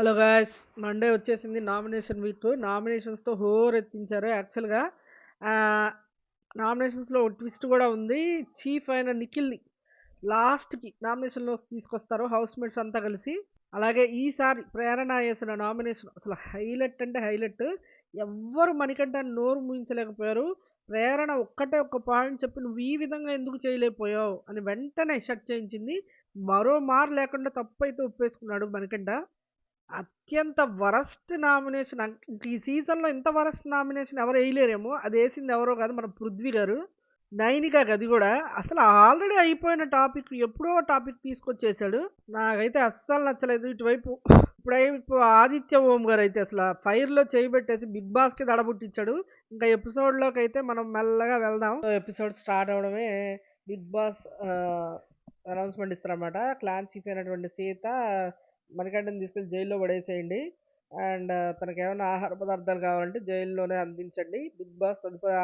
Hello guys! Monday వచ్చేసింది nomination week. నామినేషన్స్‌తో హోరెత్తించారు యాక్చువల్‌గా. ఆహ్, నామినేషన్స్‌లో ఒక ట్విస్ట్ గూడా ఉంది. చీఫ్ అయిన నిఖిల్‌ని లాస్ట్‌కి నామినేషన్‌లోకి తీసుకొస్తారు హౌస్‌మేట్స్ అంతా కలిసి. అలాగే ఈసారి ప్రేరణ చేసిన నామినేషన్ అసలు హైలైట్ అంటే హైలైట్. ఎవ్వరు మణికంఠని నోరు మూయించలేకపోయారు. ప్రేరణ ఒక్కటే ఒక్క పాయింట్ చెప్పి "నువ్వు ఈ విధంగా ఎందుకు చేయలేకపోయావు" అని వెంటనే షట్ చేయించింది. మరో మారు లేకుండా తప్పైతే ఒప్పేసుకున్నాడు మణికంఠ. అత్యంత వరస్ట్ నామినేషన్ ఇంక ఈ సీజన్‌లో ఇంత వరస్ట్ నామినేషన్ ఎవరు ఎయలేరేమో! అదేసింది ఎవరో కాదు మన 'పృథ్వీ' గారు. నైనిక గది గూడా. అసలు ఆల్రెడీ అయిపోయిన టాపిక్ ఎప్పుడో టాపిక్ తీసుకొచ్చేసాడు. నాకైతే అస్సలు నచ్చలేదు. ఇప్పుడు 'ఆదిత్య ఓం' గారైతే అసల ఫైర్‌లో చెయ్యి పెట్టేసి 'బిగ్ బాస్‌కి' దడబుట్టిచ్చాడు. ఇంకా ఎపిసోడ్‌లోకైతే మనం మెల్లగా వెళ్దాం. ఎపిసోడ్ స్టార్ట్ అవ్వడమే 'బిగ్ బాస్' అనౌన్స్‌మెంట్ ఇస్తారనమాట. క్లాన్ చీఫ్ అయినటువంటి సీత మణికంఠని తీసుకెళ్ళి జైల్లో పడేసేయండి. అండ్ తనకేమైనా ఆహార పదార్థాలు కావాలంటే జైల్లోనే అందించండి. బిగ్ బాస్ తదుపరి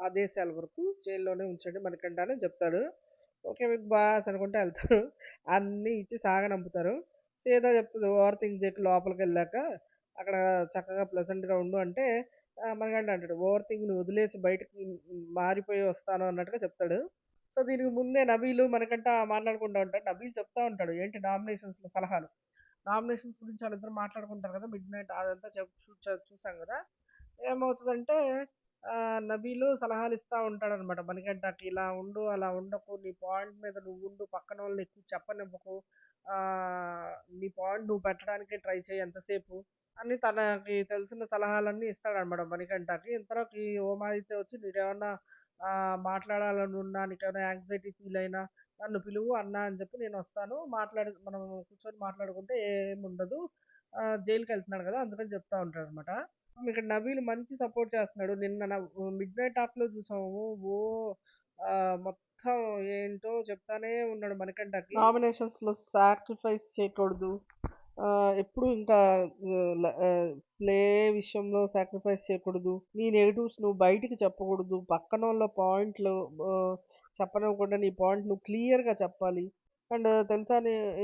ఆదేశాల వరకు జైల్లోనే ఉంచండి మణికంఠ అని చెప్తాడు. ఓకే బిగ్ బాస్ అనుకుంటే వెళ్తారు. అన్నీ ఇచ్చి సాగనంపుతారు. సీత చెప్తుంది ఓవర్ థింక్ చేయకు లోపలికెళ్ళాక అక్కడ చక్కగా ప్లెజెంట్‌గా ఉండు అంటే మణికంఠ అంటాడు ఓవర్ థింక్‌ని వదిలేసి బయటకి మారిపోయి వస్తాను అన్నట్టుగా చెప్తాడు. సో దీనికి ముందే నబీలు మనకంట మాట్లాడుకుంటా ఉంటాడు. నబీల్ చెప్తా ఉంటాడు ఏంటి నామినేషన్స్‌లో సలహాలు. నామినేషన్స్ గురించి వాళ్ళిద్దరు మాట్లాడుకుంటారు కదా! మిడ్ నైట్ అదంతా చూసాం కదా! ఏమవుతదంటే నబీలు సలహాలు ఇస్తా ఉంటాడనమాట మణికంఠకి. ఇలా ఉండు, అలా ఉండకు, నీ పాయింట్ మీద నువ్వుండు, పక్కనోళ్ళని ఎక్కువ చెప్పనివ్వకు. నీ పాయింట్ నువ్వు పెట్టడానికే ట్రై చెయి ఎంతసేపు అని తనకి తెలిసిన సలహాలన్నీ ఇస్తాడనమాట మణికంఠకి. ఇంతలోకి ఓమాదిత్య వచ్చి నీకేమన్నా మాట్లాడాలని ఉన్నా, నీకేమైనా యాంగ్జైటీ ఫీల్ అయినా నన్ను పిలువు అన్నా అని చెప్పి నేనొస్తాను. మనం కూర్చొని మాట్లాడుకుంటే ఏముండదు. జైలుకెళ్తున్నాడు కదా! అందుకని చెప్తా ఉంటాడనమాట. ఇక్కడ నబీల్ మంచి సపోర్ట్ చేస్తున్నాడు. నిన్న మిడ్‌నైట్ టాక్‌లో చూసాము. మొత్తం ఏంటో చెప్తానే ఉన్నాడు మణికంఠకి. నామినేషన్స్‌లో సాక్రిఫైస్ చేయకూడదు. ఎప్పుడు ఇంకా ప్లే విషయంలో సాక్రిఫైస్ చేయకూడదు. నీ నెగెటివ్స్ నువ్వు బయటికి చెప్పకూడదు. పక్కనోళ్ళ పాయింట్లు చెప్పనివ్వకుండా నీ పాయింట్ నువ్వు క్లియర్‌గా చెప్పాలి. అండ్ తెలుసా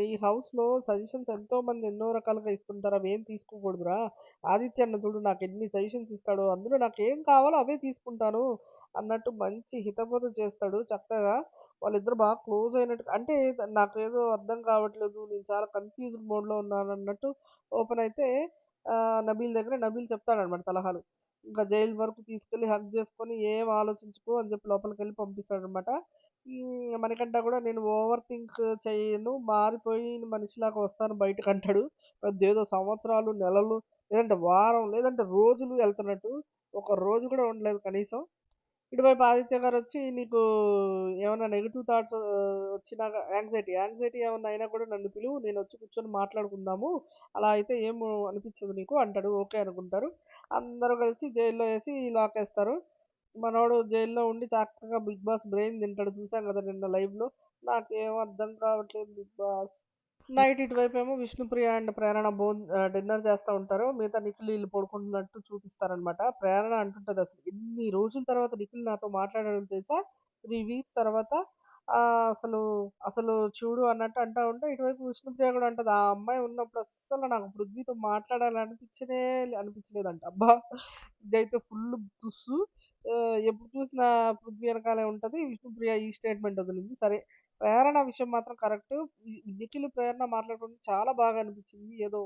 ఈ హౌస్‌లో సజెషన్స్ ఎంతోమంది ఎన్నో రకాలుగా ఇస్తుంటారు. అవేం తీసుకోకూడదురా! ఆదిత్య అన్న చూడు నాకెన్ని సజెషన్స్ ఇస్తాడో, అందులో నాకేం కావాలో అవే తీసుకుంటాను అన్నట్టు మంచి హితబోధ చేస్తాడు చక్కగా. వాళ్ళిద్దరు బాగా క్లోజ్ అయినట్టు అంటే నాకేదో అర్థం కావట్లేదు. నేను చాలా కన్‌ఫ్యూజ్డ్ మోడ్‌లో ఉన్నానన్నట్టు ఓపెన్ అయితే నబీల్ చెప్తాడనమాట సలహాలు. ఇంకా జైలు వరకు తీసుకెళ్ళి హగ్ చేసుకొని ఏం ఆలోచించుకో అని చెప్పి లోపలికెళ్ళి పంపిస్తాడనమాట. మణికంఠ కూడా నేను ఓవర్ థింక్ చేయను. మారిపోయిన మనిషిలాగా వస్తాను బయటకంటాడు. అదేదో సంవత్సరాలు, నెలలు లేదంటే వారం, లేదంటే రోజులు ఎళ్తున్నట్టు. ఒక రోజు కూడా ఉండలేదు కనీసం. ఇటువైపు ఆదిత్య గారొచ్చి నీకు ఏమన్నా నెగెటివ్ థాట్స్ వచ్చినాక యాంగ్జైటీ ఏమన్నా అయినా కూడా నన్ను పిలువు. నేనొచ్చి కూర్చొని మాట్లాడుకుందాము. అలా అయితే ఏం అనిపించదు నీకు అంటాడు. ఓకే అనుకుంటారు. అందరూ కలిసి జైల్లో ఏసి లాకేస్తారు. మనోడు జైల్లో ఉండి చక్కగా 'బిగ్ బాస్' బ్రెయిన్ తింటాడు. చూసాం కదా నిన్న లైవ్‌లో. నాకేం అర్థం కావట్లేదు 'బిగ్ బాస్'. నైట్ ఇటువైపేమో విష్ణుప్రియ అండ్ ప్రేరణ డిన్నర్ చేస్తా ఉంటారు. మిగతా నిఖిల్ ఈళ్ళు పడుకుంటున్నట్టు చూపిస్తారనమాట. ప్రేరణ అంటుంటది అసలు ఎన్ని రోజుల తర్వాత నిఖిల్ నాతో మాట్లాడాడో తెలుసా? 3 వీక్స్ తర్వాత అసలు అసలు చూడు అన్నట్టు అంటా ఉంటే ఇటువైపు విష్ణుప్రియ కూడా అంటది. ఆ అమ్మాయి ఉన్నప్పుడు అస్సలు నాకు పృథ్వీతో అనిపించలేదంట. అబ్బా! ఇదైతే ఫుల్ తుస్సు. ఎప్పుడు చూసినా పృథ్వీ వెనకాలే ఉంటది. విష్ణుప్రియ ఈ స్టేట్మెంట్ వదిలింది. సరే ప్రేరణ విషయం మాత్రం కరెక్ట్. నిఖిల్, ప్రేరణ మాట్లాడుకుంటే చాలా బాగా అనిపించింది. ఏదో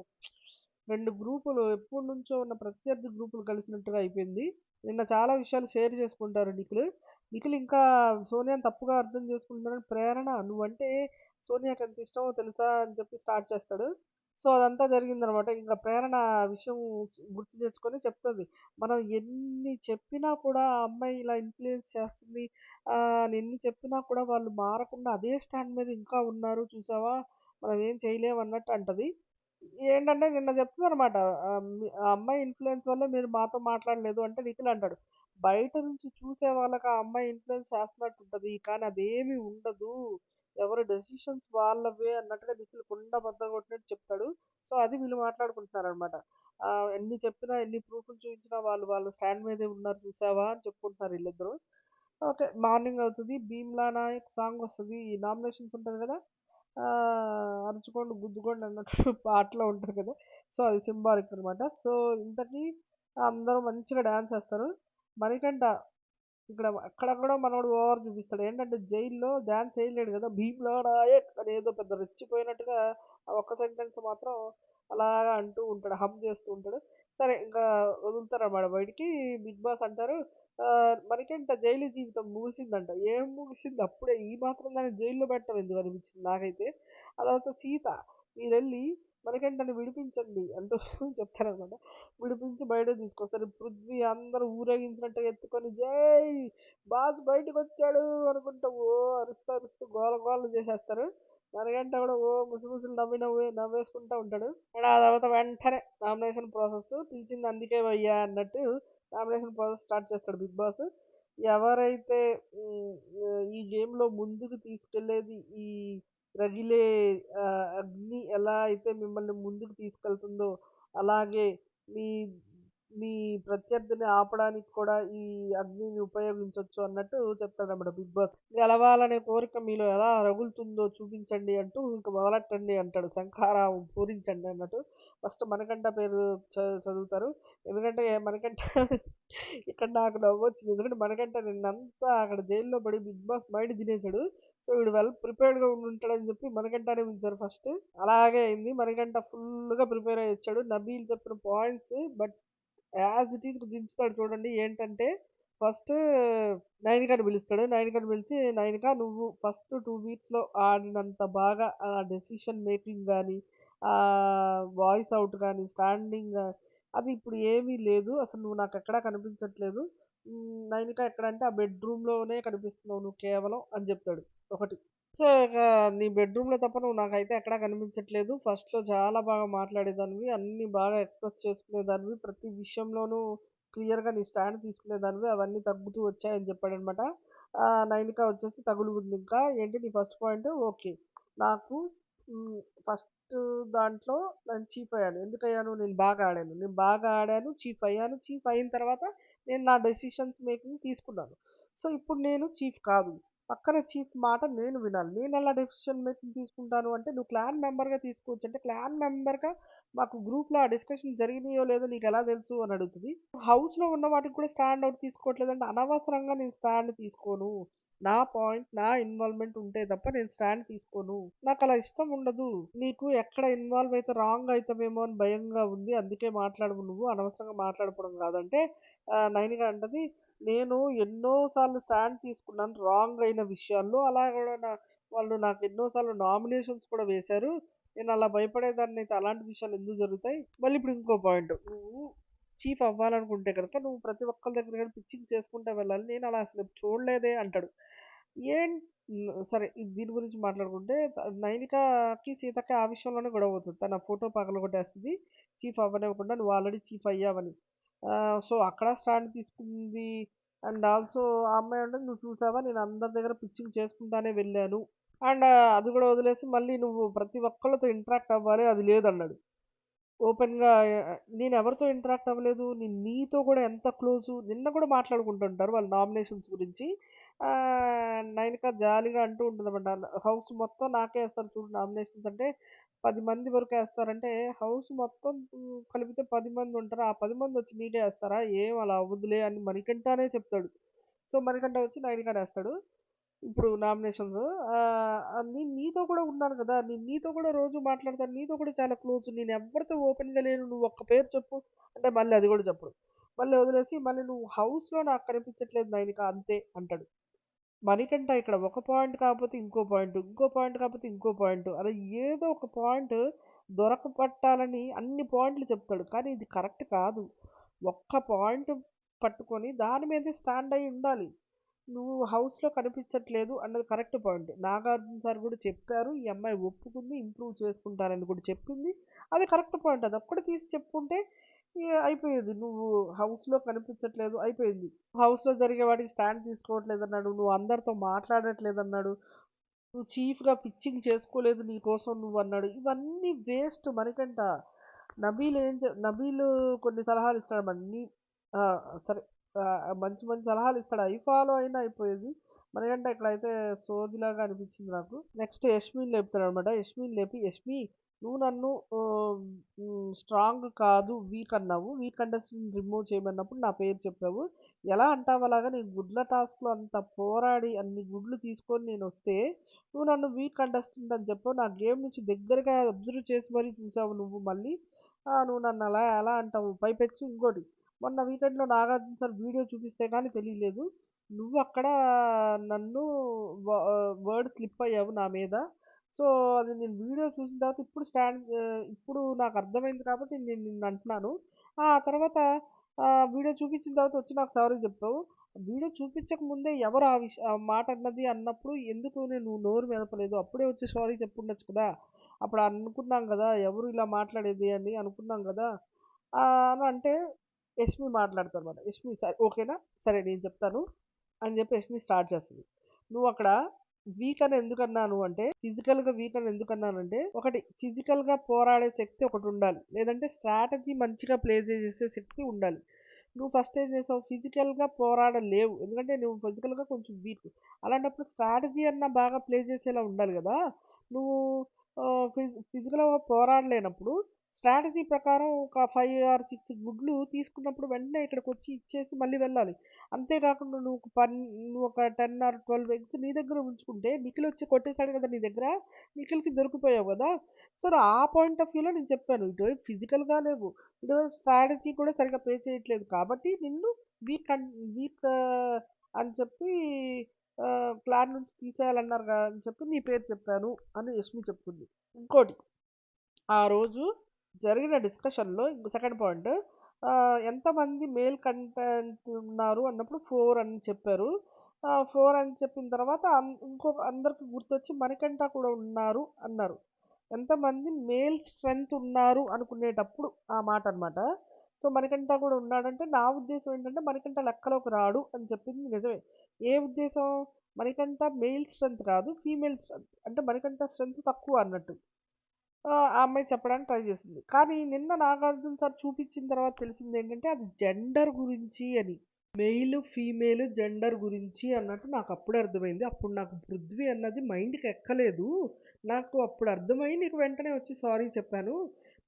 2 గ్రూపులు ఎప్పటినుంచో ఉన్న ప్రత్యర్థి గ్రూపులు కలిసినట్టుగా అయిపోయింది. నిన్న చాలా విషయాలు షేర్ చేసుకుంటారు నిఖిల్. నిఖిల్ ఇంకా సోనియాని తప్పుగా అర్థం చేసుకుంటున్నాడని ప్రేరణ నువ్వంటే సోనియాకి ఎంత ఇష్టమో తెలుసా అని చెప్పి స్టార్ట్ చేస్తాడు. సో అదంతా జరిగిందనమాట. ఇంకా ప్రేరణ ఆ విషయం గుర్తు తెచ్చుకొని చెప్తది. మనం ఎన్ని చెప్పినా కూడా ఆ అమ్మాయి ఇలా ఇన్‌ఫ్లూయెన్స్ చేస్తుంది. ఎన్ని చెప్పినా కూడా వాళ్ళు మారకుండా అదే స్టాండ్ మీద ఇంకా ఉన్నారు చూసావా? మనం ఏం చేయలేం అన్నట్టు అంటది. ఏంటంటే నిన్న చెప్తుందనమాట. ఆ అమ్మాయి ఇన్‌ఫ్లూయెన్స్ వల్లే మీరు మాతో మాట్లాడలేదు అంటే నిఖిల్ అంటాడు. బయట నుంచి చూసే వాళ్ళకి ఆ అమ్మాయి ఇన్‌ఫ్లూయెన్స్ చేస్తున్నట్టుంటది. కానీ అదేమీ ఉండదు. ఎవరి డెసిషన్స్ వాళ్ళవే అన్నట్టుగా నిఖిల్ కుండ బద్దలు కొట్టినట్టు చెప్తాడు. సో, అది వీళ్ళు మాట్లాడుకుంటున్నారనమాట. ఎన్ని చెప్పినా, ఎన్ని ప్రూఫ్‌లు చూపించినా వాళ్ళు వాళ్ళ స్టాండ్ మీదే ఉన్నారు చూసావా అని చెప్పుకుంటున్నారు ఈళ్ళిద్దరూ. ఓకే. మార్నింగ్ అవుతది. 'భీమ్లా నాయక్' సాంగ్ వస్తది. ఈ నామినేషన్స్ ఉంటది కదా! అరుచుకోండి, గుద్దుకోండి అన్నట్టు పాటలో ఉంటది కదా! సో, అది సింబాలిక్ అనమాట. సో, ఇంతకీ అందరూ మంచిగా డాన్స్ ఏస్తారు. మణికంఠ ఇక్కడ అక్కడ కూడా మనోడు ఓవర్ చూపిస్తాడు. ఏంటంటే జైల్‌లో డాన్స్ ఏయలేడు కదా! 'భీమ్లా నాయక్' అని ఏదో పెద్ద రెచ్చిపోయినట్టుగా ఆ ఒక్క సెంటెన్స్ మాత్రం అలాగా అంటూ ఉంటాడు. హమ్ చేస్తూ ఉంటాడు. సరే ఇంకా వదులుతారన్నమాట బయటికి. బిగ్ బాస్ అంటారు "మణికంఠ జైలు జీవితం ముగిసిందంట." ఏం ముగిసింది అప్పుడే ఈ మాత్రం దాన్ని జైల్‌లో పెట్టడం ఎందుకు అనిపించింది నాకైతే. ఆ తర్వాత సీత మీరెళ్లి మణికంఠని విడిపించండి అంటూ చెప్తారన్నమాట. విడిపించి బయటకి తీసుకొస్తారు. పృథ్వీ అందరూ ఊరేగించినట్టుగా ఎత్తుకొని జై బాస్ బయటకొచ్చాడు అనుకుంటా ఓ అరుస్తూ అరుస్తూ గోల గోల చేసేస్తారు. మనగంట కూడా ఓ ముసిముసిలు నవ్వేసుకుంటా ఉంటాడు. అండ్ ఆ తర్వాత వెంటనే నామినేషన్ ప్రాసెస్ పిలిచింది అందుకే వయ్యా అన్నట్టు నామినేషన్ ప్రాసెస్ స్టార్ట్ చేస్తాడు బిగ్ బాస్. ఎవరైతే ఉమ్, ఈ గేమ్ లో ముందుకు తీసుకెళ్లేది ఈ రగిలే అగ్ని ఎలా అయితే మిమ్మల్ని ముందుకు తీసుకెళ్తుందో అలాగే మీ మీ ప్రత్యర్థిని ఆపడానికి కూడా ఈ అగ్నిని ఉపయోగించొచ్చు అన్నట్టు చెప్తాడన్నమాట బిగ్ బాస్. గెలవాలనే కోరిక మీలో ఎలా రగులుతుందో చూపించండి అంటూ ఇంక మొదలెట్టండి అంటాడు. శంఖారావం పూరించండి అన్నట్టు. ఫస్ట్ మనకంఠ పేరు చదువుతారు. ఎందుకంటే మనకంఠ ఇక్కడ నాకు నవ్వొచ్చింది. ఎందుకంటే మనకంఠ నిన్నంతా అక్కడ జైల్లో పడి బిగ్ బాస్ మైండ్ తినేసాడు. సో వీడు వెల్ ప్రిపేర్డ్‌గా ఉండుంటాడని చెప్పి మనకంఠనే పిలిచారు ఫస్ట్. అలాగే అయింది. మనకంఠ ఫుల్‌గా ప్రిపేర్ అయ్యి వచ్చాడు. నబీల్ చెప్పిన points but as it is దించుతాడు చూడండి. ఏంటంటే ఫస్ట్ నైనికాని పిలుస్తాడు. నైనికాని పిలిచి నైనిక నువ్వు ఫస్ట్ 2 వీక్స్‌లో ఆడినంత బాగా డెసిషన్ మేకింగ్ గాని, వాయిస్ అవుట్ గాని, స్టాండింగ్ అది ఇప్పుడు ఏమీ లేదు. అసలు నువ్వు నాకెక్కడా కనిపించట్లేదు. నైనిక ఎక్కడంటే ఆ బెడ్‌రూమ్‌లోనే కనిపిస్తున్నావు నువ్వు కేవలం అని చెప్తాడు ఒకటి. సో, ఇక నీ బెడ్‌రూమ్‌లో తప్ప నువ్వు నాకైతే ఎక్కడా కనిపించట్లేదు. ఫస్ట్‌లో చాలా బాగా మాట్లాడేదానివి. అన్నీ బాగా ఎక్స్‌ప్రెస్ చేసుకునేదానివి. ప్రతి విషయంలోనూ క్లియర్‌గా నీ స్టాండ్ తీసుకునేదానివి. అవన్నీ తగ్గుతూ వచ్చాయని చెప్పాడనమాట. నైనిక వచ్చేసి తగులుకుందింకా. ఏంటి నీ ఫస్ట్ పాయింట్ ఓకే. నాకు హ్మ్. ఫస్ట్ దాంట్లో నేను చీఫ్ అయ్యాను. ఎందుకయ్యాను? నేను బాగా ఆడాను. నేను బాగా ఆడాను. చీఫ్ అయ్యాను. చీఫ్ అయిన తర్వాత నేను నా డెసిషన్స్ మేకింగ్ తీసుకున్నాను. సో, ఇప్పుడు నేను చీఫ్ కాదు. పక్కన చీఫ్ మాట నేను వినాలి. నేనెలా డెసిషన్ మేకింగ్ తీసుకుంటాను అంటే, నువ్వు క్లాన్ మెంబర్‌గా తీసుకోవచ్చు అంటే, క్లాన్ మెంబర్‌గా మాకు గ్రూప్‌లో ఆ డిస్కషన్ జరిగినాయో లేదో నీకెలా తెలుసు అని అడుగుతది. హౌస్‌లో ఉన్న వాటికి కూడా స్టాండ్ అవుట్ తీసుకోవట్లేదంటే, అనవసరంగా నేను స్టాండ్ తీసుకోను. నా పాయింట్, నా ఇన్వాల్వ్‌మెంట్ ఉంటే తప్ప నేను స్టాండ్ తీసుకోను. నాకలా ఇష్టం ఉండదు. నీకు ఎక్కడ ఇన్వాల్వ్ అయితే రాంగ్ అయితావేమో అని భయంగా ఉంది. అందుకే మాట్లాడవు నువ్వు. అనవసరంగా మాట్లాడుకోవడం కాదంటే, నైనిక అంటది నేను ఎన్నో సార్లు స్టాండ్ తీసుకున్నాను రాంగ్ అయిన విషయాల్లో. అలా కూడా వాళ్ళు నాకు ఎన్నో సార్లు నామినేషన్స్ కూడా వేశారు. నేను అలా భయపడేదాన్నయితే అలాంటి విషయాలు ఎందుకు జరుగుతాయి? మళ్ళీ ఇప్పుడు ఇంకో పాయింట్. నువ్వు చీఫ్ అవ్వాలనుకుంటే గనుక నువ్వు ప్రతి ఒక్కళ్ళ దగ్గర గాని పిచ్చింగ్ చేసుకుంటా వెళ్ళాలి. నేను అలా అసలు చూడలేదే అంటాడు. ఏం సరే దీని గురించి మాట్లాడుకుంటే నైనికకి, సీతకి ఆ విషయంలోనే గొడవ అవుతుంది. తన ఫోటో పగలగొట్టేస్తది. చీఫ్ అవ్వనివ్వకుండా నువ్వు ఆల్రెడీ చీఫ్ అయ్యావని. సో, అక్కడ స్టాండ్ తీసుకుంది. అండ్ ఆల్సో ఆ అమ్మాయి అంటది "నువ్వు చూసావా నేను అందరి దగ్గర పిచ్చింగ్ చేసుకుంటానే వెళ్ళాను." అండ్ అది కూడా వదిలేసి మళ్ళీ నువ్వు ప్రతి ఒక్కళ్ళతో ఇంటరాక్ట్ అవ్వాలి అది లేదన్నాడు. ఓపెన్‌గా నేనెవరితో ఇంటరాక్ట్ అవ్వలేదు. నేను నీతో కూడా ఎంత క్లోజు నిన్న కూడా మాట్లాడుకుంటుంటారు వాళ్ళు నామినేషన్స్ గురించి. నైనిక జాలీగా అంటూ ఉంటుందన్నమాట. హౌస్ మొత్తం నాకే ఏస్తారు చూడు నామినేషన్స్ అంటే 10 మంది వరకు ఏస్తారంటే హౌస్ మొత్తం కలిపితే 10 మంది ఉంటారు. ఆ 10 మంది వచ్చి నీకే ఏస్తారా? ఏం అలా అవ్వదులే అని మణికంఠనే చెప్తాడు. సో, మణికంఠ వచ్చి నైనికనేస్తాడు. ఇప్పుడు నామినేషన్స్ నేను నీతో కూడా ఉన్నాను కదా! నేను నీతో కూడా రోజు మాట్లాడతాను. నీతో కూడా చాలా క్లోజ్. నేను ఎవ్వరితో ఓపెన్‌గా లేను. నువ్వు ఒక్క పేరు చెప్పు అంటే మళ్ళీ అది కూడా చెప్పడు. మళ్ళీ వదిలేసి మళ్ళీ నువ్వు హౌస్‌లో నాకు కనిపించట్లేదు నైనిక అంతే అంటాడు. మణికంఠ ఇక్కడ ఒక పాయింట్ కాకపోతే ఇంకో పాయింట్, ఇంకో పాయింట్ కాకపోతే ఇంకో పాయింట్ అలా ఏదో ఒక పాయింట్ దొరకపట్టాలని అన్ని పాయింట్లు చెప్తాడు. కానీ ఇది కరెక్ట్ కాదు. ఒక్క పాయింట్ పట్టుకొని దాని మీదే స్టాండ్ అయ్యి ఉండాలి. నువ్వు హౌస్‌లో కనిపించట్లేదు అన్నది కరెక్ట్ పాయింట్. నాగార్జున సార్ కూడా చెప్పారు. ఈ అమ్మాయి ఒప్పుకుంది. ఇంప్రూవ్ చేసుకుంటానని కూడా చెప్పింది. అది కరెక్ట్ పాయింట్. అదొక్కటి తీసి చెప్పుకుంటే అయిపోయేది. నువ్వు హౌస్‌లో కనిపించట్లేదు అయిపోయింది. హౌస్‌లో జరిగే వాటికి స్టాండ్ తీసుకోవట్లేదన్నాడు. నువ్వు అందరితో మాట్లాడట్లేదన్నాడు. నువ్వు చీఫ్‌గా పిచ్చింగ్ చేసుకోలేదు నీ కోసం నువ్వన్నాడు. ఇవన్నీ వేస్ట్ మణికంఠ. నబీల్ కొన్ని సలహాలు ఇస్తాడన్నమాట. సరే మంచి మంచి సలహాలు ఇస్తాడు. అవి ఫాలో అయినా అయిపోయేది. మణికంఠ ఇక్కడైతే సోదిలాగా అనిపించింది నాకు. నెక్స్ట్ యష్మిని లేపుతాడనమాట. యష్మిని లేపి, "యష్మి, నువ్వు నన్ను స్ట్రాంగ్ కాదు వీక్ అన్నావు. వీక్ కంటెస్టెంట్ రిమూవ్ చేయమన్నప్పుడు నా పేరు చెప్పావు. ఎలా అంటావు అలాగా? నేను గుడ్ల టాస్క్లో అంత పోరాడి అన్ని గుడ్లు తీసుకొని నేను వస్తే నువ్వు నన్ను వీక్ కంటెస్టెంట్ అని చెప్పావు. నా గేమ్ నుంచి దగ్గరగా అబ్జర్వ్ చేసి మరీ చూసావు నువ్వు మళ్ళీ. నువ్వు నన్ను అలా ఎలా అంటావు? పైపెచ్చు ఇంకోటి, మొన్న వీకెండ్లో నాగార్జున సార్ వీడియో చూపిస్తే కానీ తెలియలేదు, నువ్వు అక్కడ నన్ను వర్డ్ స్లిప్ అయ్యావు నా మీద. సో అది నేను వీడియో చూసిన తర్వాత ఇప్పుడు నాకు అర్థమైంది కాబట్టి నేను నిన్ను అంటున్నాను. ఆ తర్వాత వీడియో చూపించిన తర్వాత వచ్చి నాకు సారీ చెప్పావు. వీడియో చూపించక ముందే ఎవరు ఆ మాట అన్నది అన్నప్పుడు ఎందుకు నువ్వు నోరు మెదపలేదు? అప్పుడే వచ్చి సారీ చెప్పుండొచ్చు కదా! అప్పుడు అనుకున్నాం కదా ఎవరు ఇలా మాట్లాడేది అని అనుకున్నాం కదా అని అంటే యష్మి మాట్లాడతారన్నమాట. యష్మి సరే ఓకేనా, సరే నేను చెప్తాను అని చెప్పి యష్మి స్టార్ట్ చేస్తుంది. నువ్వు అక్కడ వీక్ అని ఎందుకన్నాను అంటే, ఫిజికల్గా వీక్ అని ఎందుకన్నానంటే, ఒకటి ఫిజికల్గా పోరాడే శక్తి ఒకటి ఉండాలి, లేదంటే స్ట్రాటజీ మంచిగా ప్లే చేసే శక్తి ఉండాలి. నువ్వు ఫస్ట్ ఏం చేసావు, ఫిజికల్గా పోరాడలేవు, ఎందుకంటే నువ్వు ఫిజికల్గా కొంచెం వీక్. అలాంటప్పుడు స్ట్రాటజీ అన్న బాగా ప్లే చేసేలా ఉండాలి కదా. నువ్వు ఫిజికల్గా పోరాడలేనప్పుడు స్ట్రాటజీ ప్రకారం ఒక 5 ఆర్ 6 గుడ్లు తీసుకున్నప్పుడు వెంటనే ఇక్కడికి వచ్చి ఇచ్చేసి మళ్ళీ వెళ్ళాలి. అంతేకాకుండా నువ్వు ఒక 10 ఆర్ 12 ఎగ్స్ నీ దగ్గర ఉంచుకుంటే నిఖిల్ వచ్చి కొట్టేశాడు కదా నీ దగ్గర, నిఖిల్కి దొరికిపోయావు కదా. సో ఆ పాయింట్ ఆఫ్ వ్యూలో నేను చెప్పాను, ఇటువైపు ఫిజికల్గా లేవు, ఇటువైపు స్ట్రాటజీ కూడా సరిగ్గా పే చేయట్లేదు కాబట్టి నిన్ను వీక్ వీక్ అని చెప్పి క్లాన్ నుంచి తీసేయాలన్నారు కదా అని చెప్పి నీ పేరు చెప్పాను అని యష్మి చెప్తుంది. ఇంకోటి, ఆ రోజు జరిగిన డిస్కషన్లో సెకండ్ పాయింట్, ఎంతమంది మేల్ కంటెంట్ ఉన్నారు అన్నప్పుడు 4 అని చెప్పారు. 4 అని చెప్పిన తర్వాత ఇంకొక అందరికి గుర్తొచ్చి మణికంఠ కూడా ఉన్నారు అన్నారు. ఎంతమంది మేల్ స్ట్రెంగ్త్ ఉన్నారు అనుకునేటప్పుడు ఆ మాట అనమాట. సో మణికంఠ కూడా ఉన్నాడంటే నా ఉద్దేశం ఏంటంటే మణికంఠ లెక్కలోకి రాడు అని చెప్పింది నిజమే. ఏ ఉద్దేశం, మణికంఠ మెయిల్ స్ట్రెంగ్త్ కాదు ఫీమేల్ స్ట్రెంగ్త్, అంటే మణికంఠ స్ట్రెంగ్త్ తక్కువ అన్నట్టు ఆ అమ్మాయి చెప్పడానికి ట్రై చేసింది. కానీ నిన్న నాగార్జున సార్ చూపించిన తర్వాత తెలిసింది ఏంటంటే అది జెండర్ గురించి అని. మెయిల్ ఫీమేల్ జెండర్ గురించి అన్నట్టు నాకు అప్పుడే అర్థమైంది. అప్పుడు నాకు పృథ్వీ అన్నది మైండ్కి ఎక్కలేదు. నాకు అప్పుడు అర్థమై నీకు వెంటనే వచ్చి సారీ చెప్పాను.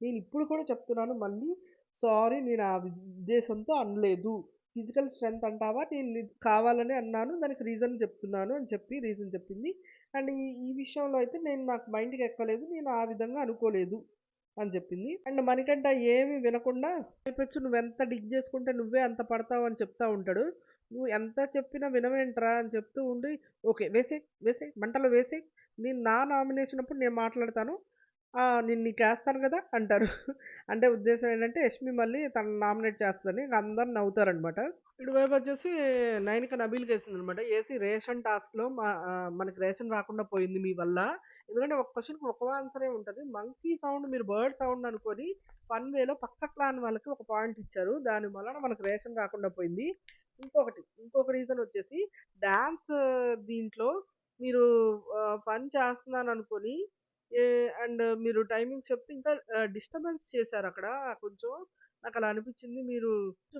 నేను ఇప్పుడు కూడా చెప్తున్నాను మళ్ళీ, సారీ, నేను ఆ ఉద్దేశంతో అనలేదు. ఫిజికల్ స్ట్రెంగ్త్ అంటావా, నేను కావాలని అన్నాను, దానికి రీజన్ చెప్తున్నాను అని చెప్పి రీజన్ చెప్పింది. అండ్ ఈ విషయంలో అయితే నాకు మైండ్కి ఎక్కలేదు, నేను ఆ విధంగా అనుకోలేదు అని చెప్పింది. అండ్ మణికంఠ ఏమి వినకుండా పైపెచ్చు నువ్వెంత డిగ్ చేసుకుంటే నువ్వే అంత పడతావు అని చెప్తా ఉంటాడు. నువ్వు ఎంత చెప్పినా వినవేంట్రా అని చెప్తూ ఉండి, ఓకే వేసే వేసే మంటలో వేసే, నేను నా నామినేషన్ అప్పుడు నేను మాట్లాడతాను, నేను నీకు వేస్తాను కదా అంటారు. అంటే ఉద్దేశం ఏంటంటే యష్మి మళ్ళీ తను నామినేట్ చేస్తుందని ఇంక అందరు నవ్వుతారనమాట. ఇటువైపు వచ్చేసి నైనిక నబీల్కి వేసింది అనమాట. వేసి రేషన్ టాస్క్లో మనకి రేషన్ రాకుండా పోయింది మీ వల్ల. ఎందుకంటే ఒక క్వశ్చన్కి ఒక ఆన్సరే ఉంటుంది. మంకీ సౌండ్ మీరు బర్డ్ సౌండ్ అనుకొని ఫన్ వేలో పక్క క్లాన్ వాళ్ళకి ఒక పాయింట్ ఇచ్చారు, దాని వలన మనకు రేషన్ రాకుండా పోయింది. ఇంకొక రీజన్ వచ్చేసి డ్యాన్స్ దీంట్లో మీరు ఫన్ చేస్తున్నాను అనుకొని అండ్ మీరు టైమింగ్ చెప్తే ఇంకా డిస్టర్బెన్స్ చేశారు అక్కడ కొంచెం. నాకు అలా అనిపించింది. మీరు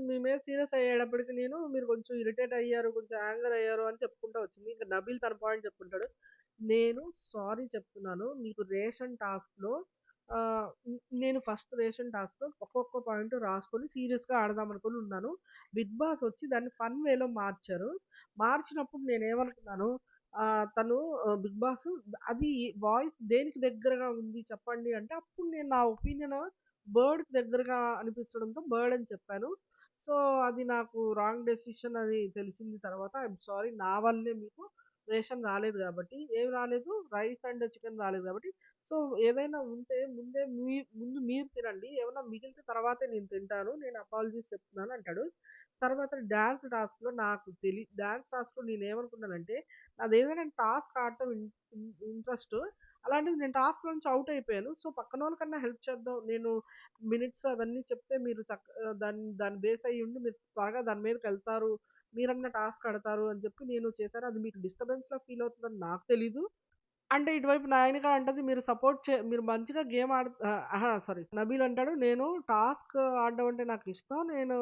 మీ మీద సీరియస్ అయ్యేటప్పటికి మీరు కొంచెం ఇరిటేట్ అయ్యారు, కొంచెం యాంగర్ అయ్యారు అని చెప్పుకుంటా వచ్చింది. ఇంకా నబీల్ తన పాయింట్ చెప్పుకుంటాడు. నేను సారీ చెప్తున్నాను, మీకు రేషన్ టాస్క్లో నేను ఫస్ట్ రేషన్ టాస్క్లో ఒక్కొక్క పాయింట్ రాసుకొని సీరియస్గా ఆడదాం అనుకుని ఉన్నాను. బిగ్ బాస్ వచ్చి దాన్ని ఫన్ వేలో మార్చారు. మార్చినప్పుడు నేను ఏమనుకున్నాను, తను బిగ్ బాస్ అది వాయిస్ దేనికి దగ్గరగా ఉంది చెప్పండి అంటే అప్పుడు నేను నా ఒపీనియన్ బర్డ్‌కి దగ్గరగా అనిపించడంతో బర్డ్ అని చెప్పాను. సో, అది నాకు రాంగ్ డెసిషన్ అని తెలిసింది తర్వాత. I'm sorry. నా వల్లే మీకు రేషన్ రాలేదు గాబట్టి, ఏం రాలేదు, రైస్ అండ్ చికెన్ రాలేదు గాబట్టి, సో, ఏదైనా ఉంటే ముందు మీరు తినండి. ఏమన్నా మిగిలితే తర్వాతే నేను తింటాను. నేను అపాలజీస్ చెప్తున్నాను అంటాడు. తర్వాత డాన్స్ టాస్క్‌లో నేనేమనుకున్నానంటే, నాదేదైనా టాస్క్ ఆడటం ఇంట్రెస్ట్. అలాంటిది నేను టాస్క్‌లో నుంచి ఔట్ అయిపోయాను. సో, పక్కనోళ్ళకన్నా హెల్ప్ చేద్దాం. నేను మినిట్స్ అవన్నీ చెప్తే మీరు దాన్ని దాన్ని బేస్ అయ్యుండి మీరు త్వరగా దాని మీదకెళ్తారు, మీరన్నా టాస్క్ ఆడతారు అని చెప్పి నేను చేశాను. అది మీకు డిస్టర్బెన్స్‌లా ఫీల్ అవుతదని నాకు తెలీదు. అంటే ఇటువైపు నాయనిక అంటది మీరు మంచిగా గేమ్ అహా! సారీ. నబీల్ అంటాడు, "నేను టాస్క్ ఆడడం అంటే నాకిష్టం. నేను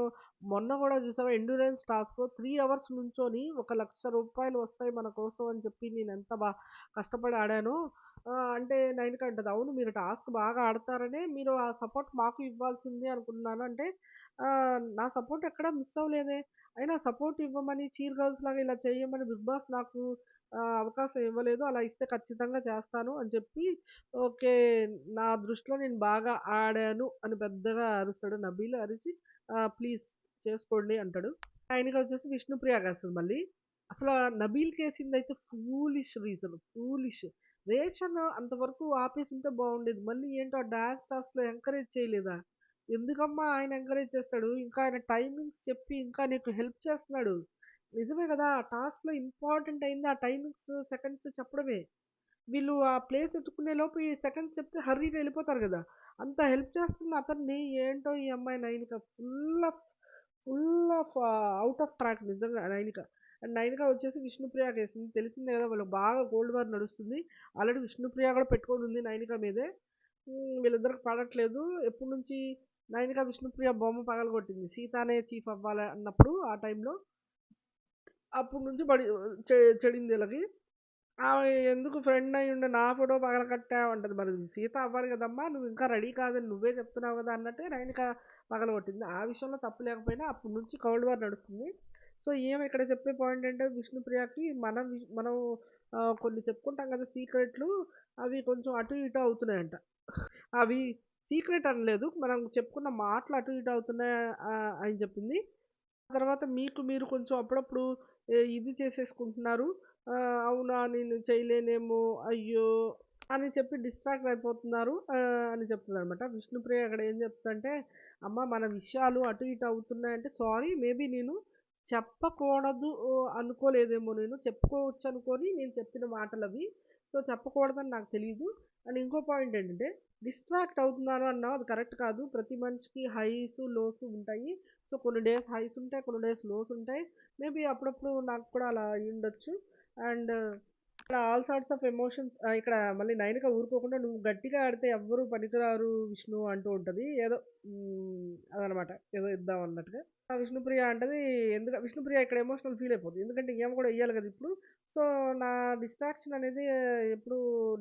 మొన్న గూడా చూసావా ఎండ్యూరెన్స్ టాస్క్ 3 అవర్స్ నుంచొని ఒక రూ. 1,00,000 వస్తాయి మన కోసం అని చెప్పి నేనెంత కష్టపడి ఆడాను." అంటే నైనిక అంటది, "అవును మీరు టాస్క్ బాగా ఆడతారనే మీరు ఆ సపోర్ట్ మాకు ఇవ్వాల్సింది అనుకున్నాను." అంటే నా సపోర్ట్ ఎక్కడ మిస్ అవ్వలేదే. అయినా సపోర్ట్ ఇవ్వమని చీర్ గర్ల్స్ లాగా ఇలా చేయమని బిగ్ బాస్ నాకు అవకాశం ఇవ్వలేదు. అలా ఇస్తే ఖచ్చితంగా చేస్తాను అని చెప్పి, ఓకే. నా దృష్టిలో నేను బాగా ఆడాను అని పెద్దగా అరుస్తాడు నబీల్. అరిచి ప్లీజ్ చేసుకోండి అంటాడు. ఆయనకొచ్చేసి విష్ణుప్రియకేస్తది మళ్ళీ. అసల నబీల్‌కేసిందయితే ఫూలిష్. రేషన్ అంతవరకు ఆపేసుంటే బావుండేది. మళ్ళీ ఏంటో ఆ డాన్స్ టాస్క్‌లో ఎంకరేజ్ చేయలేదా? ఎందుకమ్మా ఆయన ఎంకరేజ్ చేస్తాడు? ఇంకా ఆయన టైమింగ్స్ చెప్పి ఇంకా నీకు హెల్ప్ చేస్తున్నాడు. నిజమే గదా! టాస్క్‌లో ఇంపార్టెంట్ అయింది ఆ టైమింగ్స్, సెకండ్స్ చెప్పడమే. వీళ్ళు ఆ ప్లేస్ ఎత్తుకునే లోపు ఈ సెకండ్స్ చెప్తే హర్రీగా ఎళ్ళిపోతారు గదా! అంత హెల్ప్ చేస్తున్న అతన్ని ఏంటో ఈ అమ్మాయి Nainika full of out of track నిజంగా నైనిక. అండ్ నైనిక వచ్చేసి విష్ణుప్రియకేసింది. తెలిసిందే గదా! వాళ్ళకి బాగా కోల్డ్ వార్ నడుస్తుంది. ఆల్రెడీ విష్ణుప్రియ గూడా పెట్టుకొనుంది నైనిక మీదే. వీళ్ళిద్దరికి పడట్లేదు. ఎప్పటినుంచి నైనిక విష్ణుప్రియ బొమ్మ పగలగొట్టింది. సీతానే చీఫ్ అవ్వాలి అన్నప్పుడు ఆ టైంలో. అప్పటి నుంచి చెడింది ఈళ్ళకి. ఆమె ఎందుకు ఫ్రెండ్ అయ్యుండి నా ఫోటో పగలగొట్టావంటది. మరి సీత అవ్వాలి గదమ్మా! నువ్వు ఇంకా రెడీ కాదని నువ్వే చెప్తున్నావు గదా! అన్నట్టే నైనిక పగలగొట్టింది. ఆ విషయంలో తప్పు లేకపోయినా అప్పటి నుంచి కౌల్డ్ వార్ నడుస్తుంది. సో, ఈమె ఇక్కడ చెప్పే పాయింట్ ఏంటంటే విష్ణుప్రియకి మనం కొన్ని చెప్పుకుంటాం గదా! సీక్రెట్లు అవి కొంచెం అటు ఇటు అవుతున్నాయంట. అవి సీక్రెట్ అనలేదు. మనం చెప్పుకున్న మాటలు అటు ఇటు అవుతున్నాయి అని చెప్పింది. తర్వాత మీకు మీరు కొంచెం అప్పుడప్పుడు ఇది చేసేసుకుంటున్నారు. అవునా! నేను చేయలేనేమో, అయ్యో! అని చెప్పి డిస్ట్రాక్ట్ అయిపోతున్నారు అని చెప్తుందనమాట. విష్ణుప్రియ అక్కడ ఏం చెప్తుందంటే, అమ్మ మన విషయాలు అటు ఇటు అవుతున్నాయంటే సారీ మేబీ నేను చెప్పకూడదు అనుకోలేదేమో నేను. చెప్పుకోవచ్చనుకోని నేను చెప్పిన మాటలవి. సో, చెప్పకూడదని నాకు తెలీదు. అండ్ ఇంకో పాయింట్ ఏంటంటే, డిస్ట్రాక్ట్ అవుతున్నాను అన్నావు అది కరెక్ట్ కాదు. ప్రతి మనిషికి హైస్, లోస్ ఉంటాయి. సో, కొన్ని డేస్ హైస్ ఉంటాయి. కొన్ని డేస్ లోస్ ఉంటాయి. మేబీ అప్పుడప్పుడు నాకు కూడా అలా అయ్యుండొచ్చు. అండ్ ఇక్కడ ఆల్ సార్ట్స్ ఆఫ్ ఎమోషన్స్ ఇక్కడ మళ్ళీ నైనిక ఊరుకోకుండా "నువ్వు గట్టిగా ఆడితే ఎవ్వరు పనికిరారు విష్ణు" అంటూ ఉంటది. ఏదో అదనమాట. ఏదో ఇద్దాం అన్నట్టుగా. విష్ణుప్రియ అంటది విష్ణుప్రియ ఇక్కడ ఎమోషనల్ ఫీల్ అయిపోద్ది. ఎందుకంటే ఈమె కూడా ఎయ్యాలి కదా ఇప్పుడు. సో, నా డిస్ట్రాక్షన్ అనేది ఎప్పుడు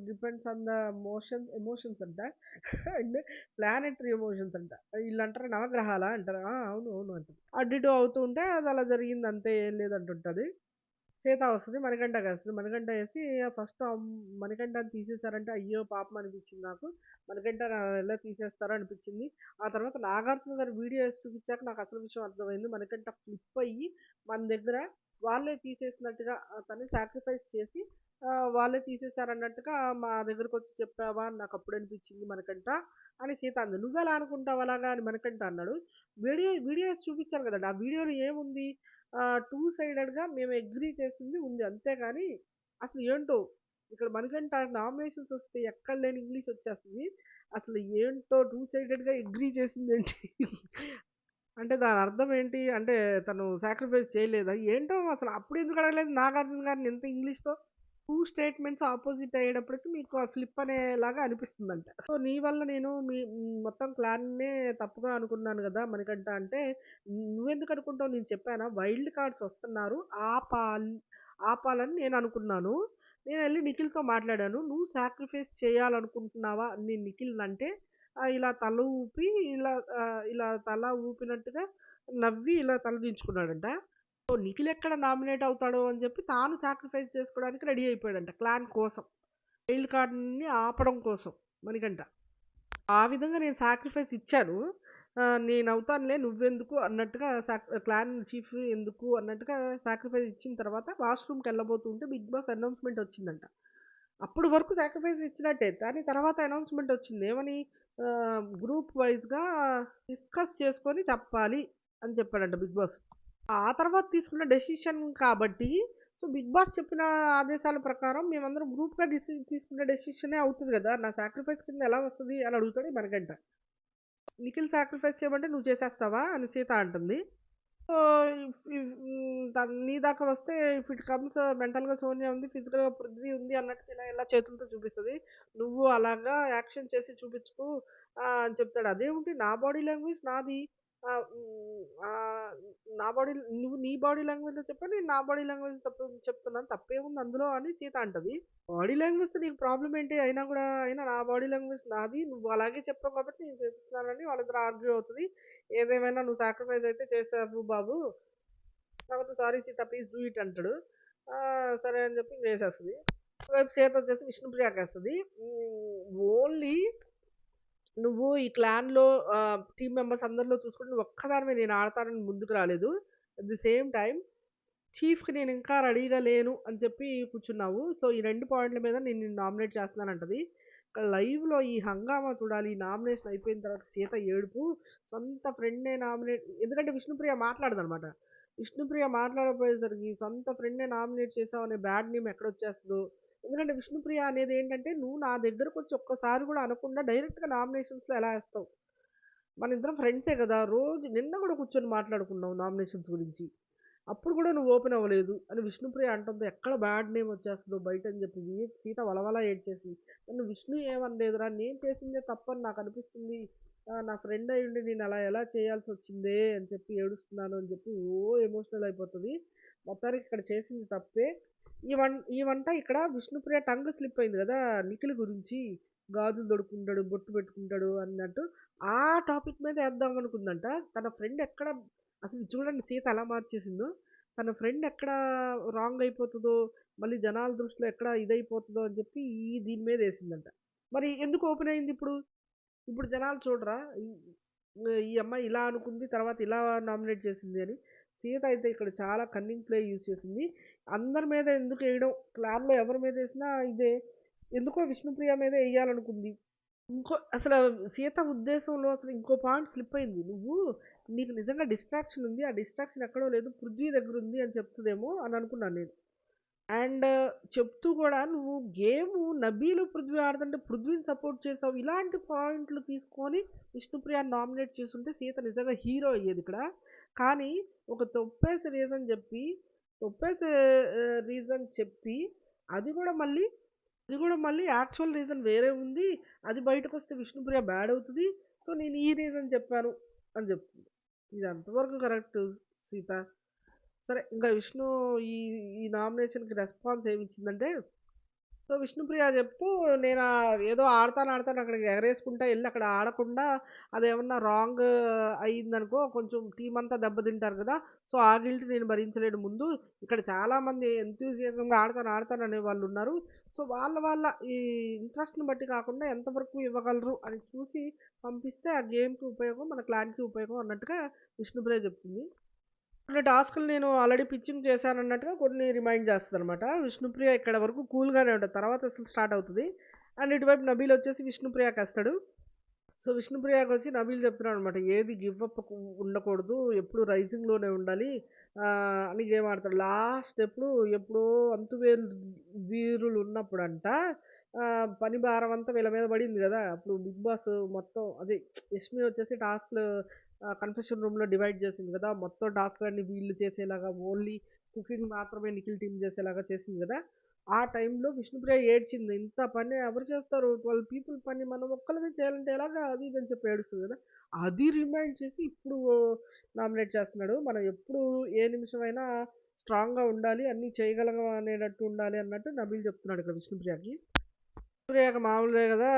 డిపెండ్స్ ఆన్ ద ఎమోషన్స్ అంట. అండ్ ప్లానెటరీ ఎమోషన్స్ అంట. ఈళ్ళంటారు నవగ్రహాలా అంటారు. ఆ! అవును. అవును అంటది. అటు ఇటు అవుతూ ఉంటే అది అలా జరిగింది అంతే ఏం లేదంటుంటది. సీత వస్తది. మణికంఠకేస్తది. మణికంఠ ఏసి ఫస్ట్ మణికంఠని తీసేసారంటే అయ్యో! పాపం అనిపించింది నాకు. మణికంఠని ఎలా తీసేస్తారో అనిపించింది. ఆ తర్వాత నాగార్జున గారు వీడియో ఏసి చూపించాక నాకు అసలు విషయం అర్థమైంది. మణికంఠ ఫ్లిప్ అయ్యి మన దగ్గర వాళ్ళే తీసేసినట్టుగా తను సాక్రిఫైస్ చేసి వాళ్ళే తీసేసారన్నట్టుగా మా దగ్గరకొచ్చి చెప్పావా అని నాకప్పుడు అనిపించింది మణికంఠ అని సీత అంది. నువ్వెలా అనుకుంటావు అలాగా అని మణికంఠ అన్నాడు. వీడియో ఏసి చూపించాను కదండీ! ఆ వీడియోలో ఏముంది? టూ సైడెడ్‌గా మేము అగ్రీ చేసింది ఉంది. అంతేగాని అసలు ఏంటో ఇక్కడ మనకంట నామినేషన్స్ వస్తే ఎక్కడ లేని ఇంగ్లీష్ వచ్చేస్తది. అసలు ఏంటో టూ సైడెడ్‌గా అగ్రీ చేసిందేంటి? అంటే దాని అర్థం ఏంటి? అంటే తను సాక్రిఫైస్ చేయలేదా? ఏంటో అసలు అప్పుడెందుకు అడగలేదు నాగార్జున గారిని ఇంత ఇంగ్లీష్‌తో? 2 స్టేట్‌మెంట్స్ అపోజిట్ అయ్యేటప్పటికి మీకు ఆ ఫ్లిప్ అనేలాగా అనిపిస్తుందంట. సో, నీ వల్ల నేను మొత్తం ప్లాన్‌నే తప్పుగా అనుకున్నాను గదా! మణికంఠ అంటే, నువ్వెందుకు అనుకుంటావు నేను చెప్పానా? వైల్డ్ కార్డ్స్ వస్తున్నారు. ఆపాలని నేను అనుకున్నాను. నేనెళ్ళి నిఖిల్‌తో మాట్లాడాను. నువ్వు సాక్రిఫైస్ చేయాలనుకుంటున్నావా? అని నేను నిఖిల్‌నంటే, ఇలా తల ఊపి ఇలా తల ఊపినట్టుగా నవ్వి ఇలా తల దించుకున్నాడంట. సో, నిఖిల్ ఎక్కడ నామినేట్ అవుతాడో అని చెప్పి తాను సాక్రిఫైస్ చేసుకోవడానికి రెడీ అయిపోయాడంట క్లాన్ కోసం. వైల్డ్ కార్డ్‌ని ఆపడం కోసం మణికంఠ. ఆ విధంగా నేను సాక్రిఫైస్ ఇచ్చాను. నేనవుతానులే నువ్వెందుకు అన్నట్టుగా క్లాన్ చీఫ్ ఎందుకు అన్నట్టుగా సాక్రిఫైస్ ఇచ్చిన తర్వాత వాష్‌రూమ్‌కెళ్ళబోతుంటే బిగ్ బాస్ అనౌన్స్‌మెంట్ వచ్చిందంట. అప్పుడు వరకు సాక్రిఫైస్ ఇచ్చినట్టే. కానీ తర్వాత అనౌన్స్‌మెంట్ వచ్చింది. ఏమని? గ్రూప్ వైస్‌గా డిస్కస్ చేసుకొని చెప్పాలి అని చెప్పాడంట బిగ్ బాస్. ఆ తర్వాత తీసుకున్న డెసిషన్ కాబట్టి, సో, బిగ్ బాస్ చెప్పిన ఆదేశాల ప్రకారం మేమందరం గ్రూప్‌గా తీసుకున్న డెసిషనే అవుతది గదా! నా సాక్రిఫైస్ కింద ఎలా వస్తది అని అడుగుతాడు ఈ మణికంఠ. నిఖిల్ సాక్రిఫైస్ చేయమంటే నువ్వు చేసేస్తావా అని సీత అంటుంది. సో, నీ దాకా వస్తే ఇఫ్ ఇట్ కమ్స్ మెంటల్‌గా సోనియా ఉంది, ఫిజికల్‌గా పృథ్వీ ఉంది అన్నట్టు ఇలా ఇలా చేతులతో చూపిస్తది. నువ్వు అలాగా యాక్షన్ చేసి చూపించకు అని చెప్తాడు. అదేమిటి నా బాడీ లాంగ్వేజ్ నాది. నా బాడీ నువ్వు నీ బాడీ లాంగ్వేజ్‌లో చెప్పు. నేను నా బాడీ లాంగ్వేజ్ చెప్తున్నాను. తప్పేముంది అందులో అని సీత అంటది. బాడీ లాంగ్వేజ్‌తో నీకు ప్రాబ్లమ్ ఏంటి? అయినా నా బాడీ లాంగ్వేజ్ నాది. నువ్వు అలాగే చెప్పావు కాబట్టి నేను చేపిస్తున్నానని వాళ్ళిద్దరు ఆర్గ్యూ అవుతది. ఏదేమైనా నువ్వు సాక్రిఫైస్ అయితే చేసావు బాబు. కాకపోతే sorry Sita please do it అంటాడు. సరే అని చెప్పి వేసేస్తది. వైపు సీత వచ్చేసి విష్ణుప్రియకేస్తది. ఓన్లీ నువ్వు ఈ క్లాన్‌లో టీమ్ మెంబర్స్ అందరిలో చూసుకుంటే నువ్వు ఒక్కదానివే నేను ఆడతానని ముందుకు రాలేదు. అట్ ది సేమ్ టైమ్ చీఫ్‌కి నేను ఇంకా రెడీగా లేను అని చెప్పి కూర్చున్నావు. సో, ఈ 2 పాయింట్ల మీద నేను నిన్ను నామినేట్ చేస్తున్నానంటది. ఇక్కడ లైవ్‌లో ఈ హంగామా చూడాలి. ఈ నామినేషన్ అయిపోయిన తర్వాత సీత ఏడుపు. సొంత ఫ్రెండ్‌నే ఎందుకంటే విష్ణుప్రియ మాట్లాడదనమాట. విష్ణుప్రియ మాట్లాడకపోయేసరికి సొంత ఫ్రెండ్‌నే నామినేట్ చేసావనే బ్యాడ్ నేమ్ ఎక్కడొచ్చేస్తదో. ఎందుకంటే విష్ణుప్రియ అనేదేంటంటే నువ్వు నా దగ్గరకొచ్చి ఒక్కసారి కూడా అనకుండా డైరెక్ట్‌గా నామినేషన్స్‌లో ఎలా ఏస్తావు? మనిద్దరం ఫ్రెండ్సే కదా! రోజు నిన్న కూడా కూర్చొని మాట్లాడుకున్నాం నామినేషన్స్ గురించి. అప్పుడు కూడా నువ్వు ఓపెన్ అవ్వలేదు అని విష్ణుప్రియ అంటంతో ఎక్కడ బ్యాడ్ నేమ్ వచ్చేస్తదో బయట అని చెప్పి సీత వలవల ఏడ్చేసి నన్ను విష్ణు ఏమనలేదురా నేను చేసిందే తప్పని నాకు అనిపిస్తుంది. నా ఫ్రెండ్ అయ్యుండి నేను అలా ఎలా చేయాల్సి వచ్చిందే అని చెప్పి ఏడుస్తున్నాను అని చెప్పి ఎమోషనల్ అయిపోతుంది. మొత్తానికి ఇక్కడ చేసింది తప్పే. ఈ వంట ఇక్కడ విష్ణుప్రియ టంగ్ స్లిప్ అయింది కదా నిఖిల్ గురించి. గాజులు తొడుక్కుంటాడు, బొట్టు పెట్టుకుంటాడు అన్నట్టు. ఆ టాపిక్ మీద వేద్దాం అనుకుందంట. తన ఫ్రెండ్ ఎక్కడ అసలు చూడండి సీత ఎలా మార్చేసిందో. తన ఫ్రెండ్ ఎక్కడ రాంగ్ అయిపోతదో, మళ్ళీ జనాల దృష్టిలో ఎక్కడ ఇదైపోతదో అని చెప్పి దీని మీద ఏసిందంట. మరి ఎందుకు ఓపెన్ అయింది ఇప్పుడు? ఇప్పుడు జనాలు చూడరా? ఈ అమ్మాయి ఇలా అనుకుంది, తర్వాత ఇలా నామినేట్ చేసింది అని. సీత అయితే ఇక్కడ చాలా కన్నింగ్ ప్లే యూజ్ చేసింది. అందరి మీద ఎందుకు ఎయడం, క్లాన్‌లో ఎవరి మీద ఏసినా ఇదే. ఎందుకో విష్ణుప్రియ మీదే ఎయ్యాలనుకుంది. అసల సీత ఉద్దేశంలో అసలు ఇంకో పాయింట్ స్లిప్ అయింది. నీకు నిజంగా డిస్ట్రాక్షన్ ఉంది. ఆ డిస్ట్రాక్షన్ ఎక్కడో లేదు. పృథ్వీ దగ్గరుంది అని చెప్తదేమో అని అనుకున్నాను నేను. అండ్ చెప్తూ కూడా నువ్వు గేము నబీలు, పృథ్వీ ఆడుతుంటే పృథ్వీని సపోర్ట్ చేసావు. ఇలాంటి పాయింట్లు తీసుకొని విష్ణుప్రియని నామినేట్ చేసుంటే సీత నిజంగా హీరో అయ్యేదిక్కడ. కానీ ఒక తొప్పేసే రీజన్ చెప్పి అది కూడా మళ్ళీ అది కూడా మళ్ళీ యాక్చువల్ రీజన్ వేరే ఉంది. అది బయటకొస్తే విష్ణుప్రియ బ్యాడ్ అవుతది. సో, నేను ఈ రీజన్ చెప్పాను అని చెప్తుంది. ఇది ఎంతవరకు కరెక్టు సీత? సరే ఇంకా విష్ణు ఈ ఈ నామినేషన్‌కి రెస్పాన్స్ ఏమిచ్చిందంటే, సో, విష్ణుప్రియ చెప్తూ నేను ఏదో ఆడతాను అక్కడికి ఎగరేసుకుంటా ఎళ్లి అక్కడ ఆడకుండా అదేమన్నా రాంగ్ అయిందనుకో కొంచెం టీమ్ అంతా దెబ్బతింటారు కదా! సో, ఆ గిల్ట్ నేను భరించలేను ముందు. ఇక్కడ చాలామంది ఎంతూసియాజంగా ఆడతాను అనే వాళ్ళున్నారు. సో, వాళ్ళ ఈ ఇంట్రెస్ట్‌ని బట్టి కాకుండా ఎంతవరకు ఇవ్వగలరు అని చూసి పంపిస్తే ఆ గేమ్‌కి ఉపయోగం, మన క్లాన్‌కి ఉపయోగం అన్నట్టుగా విష్ణుప్రియ చెప్తుంది. కొన్ని టాస్క్‌లు నేను ఆల్రెడీ పిచ్చింగ్ చేశానన్నట్టుగా కొన్ని రిమైండ్ చేస్తదనమాట. విష్ణుప్రియ ఇక్కడ వరకు కూల్‌గానే ఉంటది. తర్వాత అసలు స్టార్ట్ అవుతది. అండ్ ఇటువైపు నబీల్ వచ్చేసి విష్ణుప్రియకేస్తాడు. సో, విష్ణుప్రియకొచ్చి నబీల్ చెప్తున్నాడనమాట. ఏది గివ్ అప్ ఉండకూడదు. ఎప్పుడు రైజింగ్‌లోనే ఉండాలి. అని గేమ్ ఆడతాడు. ఎప్పుడో అంతువేలు వీరులు ఉన్నప్పుడంట పని భారం అంతా వీళ్ళ మీద పడింది గదా! అప్పుడు బిగ్ బాస్ మొత్తం అదే యష్మి వచ్చేసి టాస్క్‌లు కన్ఫెషన్ రూమ్‌లో డివైడ్ చేసింది గదా! మొత్తం టాస్క్‌లన్నీ వీళ్ళు చేసేలాగా ఓన్లీ కుకింగ్ మాత్రమే నిఖిల్ టీమ్ చేసేలాగా చేసింది గదా! ఆ టైంలో విష్ణుప్రియ ఏడ్చింది. ఇంత పని ఎవరు చేస్తారు? 12 పీపుల్ పని మనం ఒక్కళ్ళమే చేయాలంటే ఎలాగా? అది ఇది అని చెప్పి ఏడుస్తది గదా! అది రిమైండ్ చేసి ఇప్పుడు నామినేట్ చేస్తున్నాడు. మనం ఎప్పుడు ఏ నిమిషమైనా స్ట్రాంగ్‌గా ఉండాలి. అన్నీ చేయగలం అనేటట్టు ఉండాలి అన్నట్టు నబీల్ చెప్తున్నాడు ఇక్కడ విష్ణుప్రియకి. విష్ణుప్రియకి మామూలుదే గదా!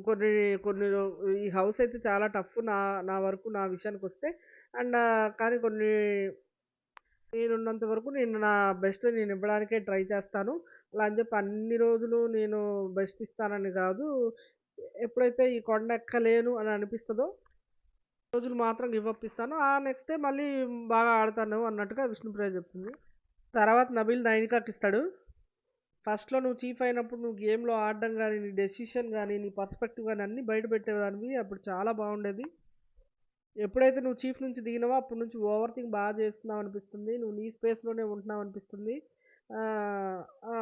కొన్ని కొన్ని ఈ హౌస్ అయితే చాలా టఫ్ నా వరకు నా విషయానికొస్తే. అండ్ కానీ నేనున్నంత వరకు నేను నా బెస్ట్ నేను ఇవ్వడానికే ట్రై చేస్తాను. అలా అని చెప్పి అన్ని రోజులు నేను బెస్ట్ ఇస్తానని గాదు. ఎప్పుడైతే ఈ కొండ ఎక్కలేను అని అనిపిస్తదో, రోజులు మాత్రం గివ్ అప్ ఇస్తాను. నెక్స్ట్ డే మళ్ళీ బాగా ఆడతాను అన్నట్టుగా విష్ణుప్రియ చెప్తుంది. తర్వాత నబీల్ నైనికాకిస్తాడు. ఫస్ట్‌లో నువ్వు చీఫ్ అయినప్పుడు నువ్వు గేమ్‌లో ఆడడం గాని, నీ డెసిషన్ గాని, నీ పర్స్‌పెక్టివ్ గాని అన్నీ బయట పెట్టేదానివి. అప్పుడు చాలా బాగుండేది. ఎప్పుడైతే నువ్వు చీఫ్ నుంచి దిగినావో అప్పటి నుంచి ఓవర్ థింక్ బాగా చేస్తున్నావు అనిపిస్తుంది. నువ్వు నీ స్పేస్‌లోనే ఉంటున్నావు అనిపిస్తుంది. ఆహ్,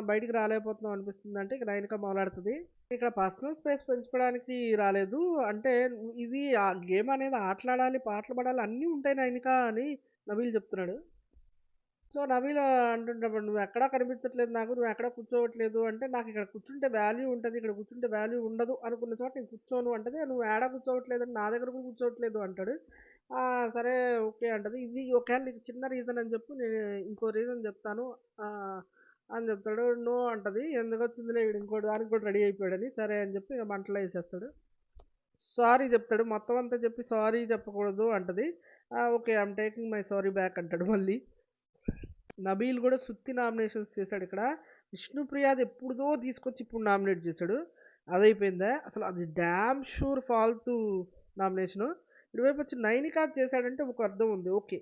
బయటికి రాలేకపోతున్నావు అనిపిస్తుంది అంటే ఇక నైనిక మొదలెడతది. ఇక్కడ పర్సనల్ స్పేస్ పెంచుకోవడానికి రాలేదు. అంటే ఇది గేమ్ అనేది ఆటలాడాలి, పాటలు పాడాలి అన్నీ ఉంటాయి నైనిక అని నబీల్ చెప్తున్నాడు. సో, నబీల్ అంటుంటాడు, "నువ్వెక్కడా కనిపించట్లేదు నాకు. నువ్వెక్కడా కూర్చోవట్లేదు" అంటే, "నాకిక్కడ కూర్చుంటే వాల్యూ ఉంటది. ఇక్కడ కూర్చుంటే వాల్యూ ఉండదు అనుకున్న చోట నేను కూర్చోను" అంటది. "నువ్వు ఏడ కూర్చోవట్లేదని నా దగ్గర కూడా కూర్చోవట్లేదు" అంటాడు. సరే ఓకే అంటది. "ఇది ఒకవేళ నీకు చిన్న రీజన్ అని చెప్పు. నేను ఇంకో రీజన్ చెప్తాను" ఆహ్, అని చెప్తాడు. "నో" అంటది. ఎందుకొచ్చిందిలే వీడు ఇంకో దానికి కూడా రెడీ అయిపోయాడని. సరే అని చెప్పి ఇక మంటలో ఏసేస్తాడు. సారీ చెప్తాడు. మొత్తం అంతా చెప్పి సారీ చెప్పకూడదు అంటది. "Okay. I'm taking my sorry back" అంటాడు మళ్ళీ. నబీల్ గూడా సుత్తి నామినేషన్స్ చేశాడిక్కడ. 'విష్ణుప్రియది' ఎప్పుడుదో తీసుకొచ్చి ఇప్పుడు నామినేట్ చేశాడు. అదయిపోయిందా? అసలు అది డామ్ షూర్ ఫాల్తూ నామినేషను. ఇటువైపొచ్చి 'నైనికాది' చేశాడంటే ఒక అర్థం ఉంది. ఓకే.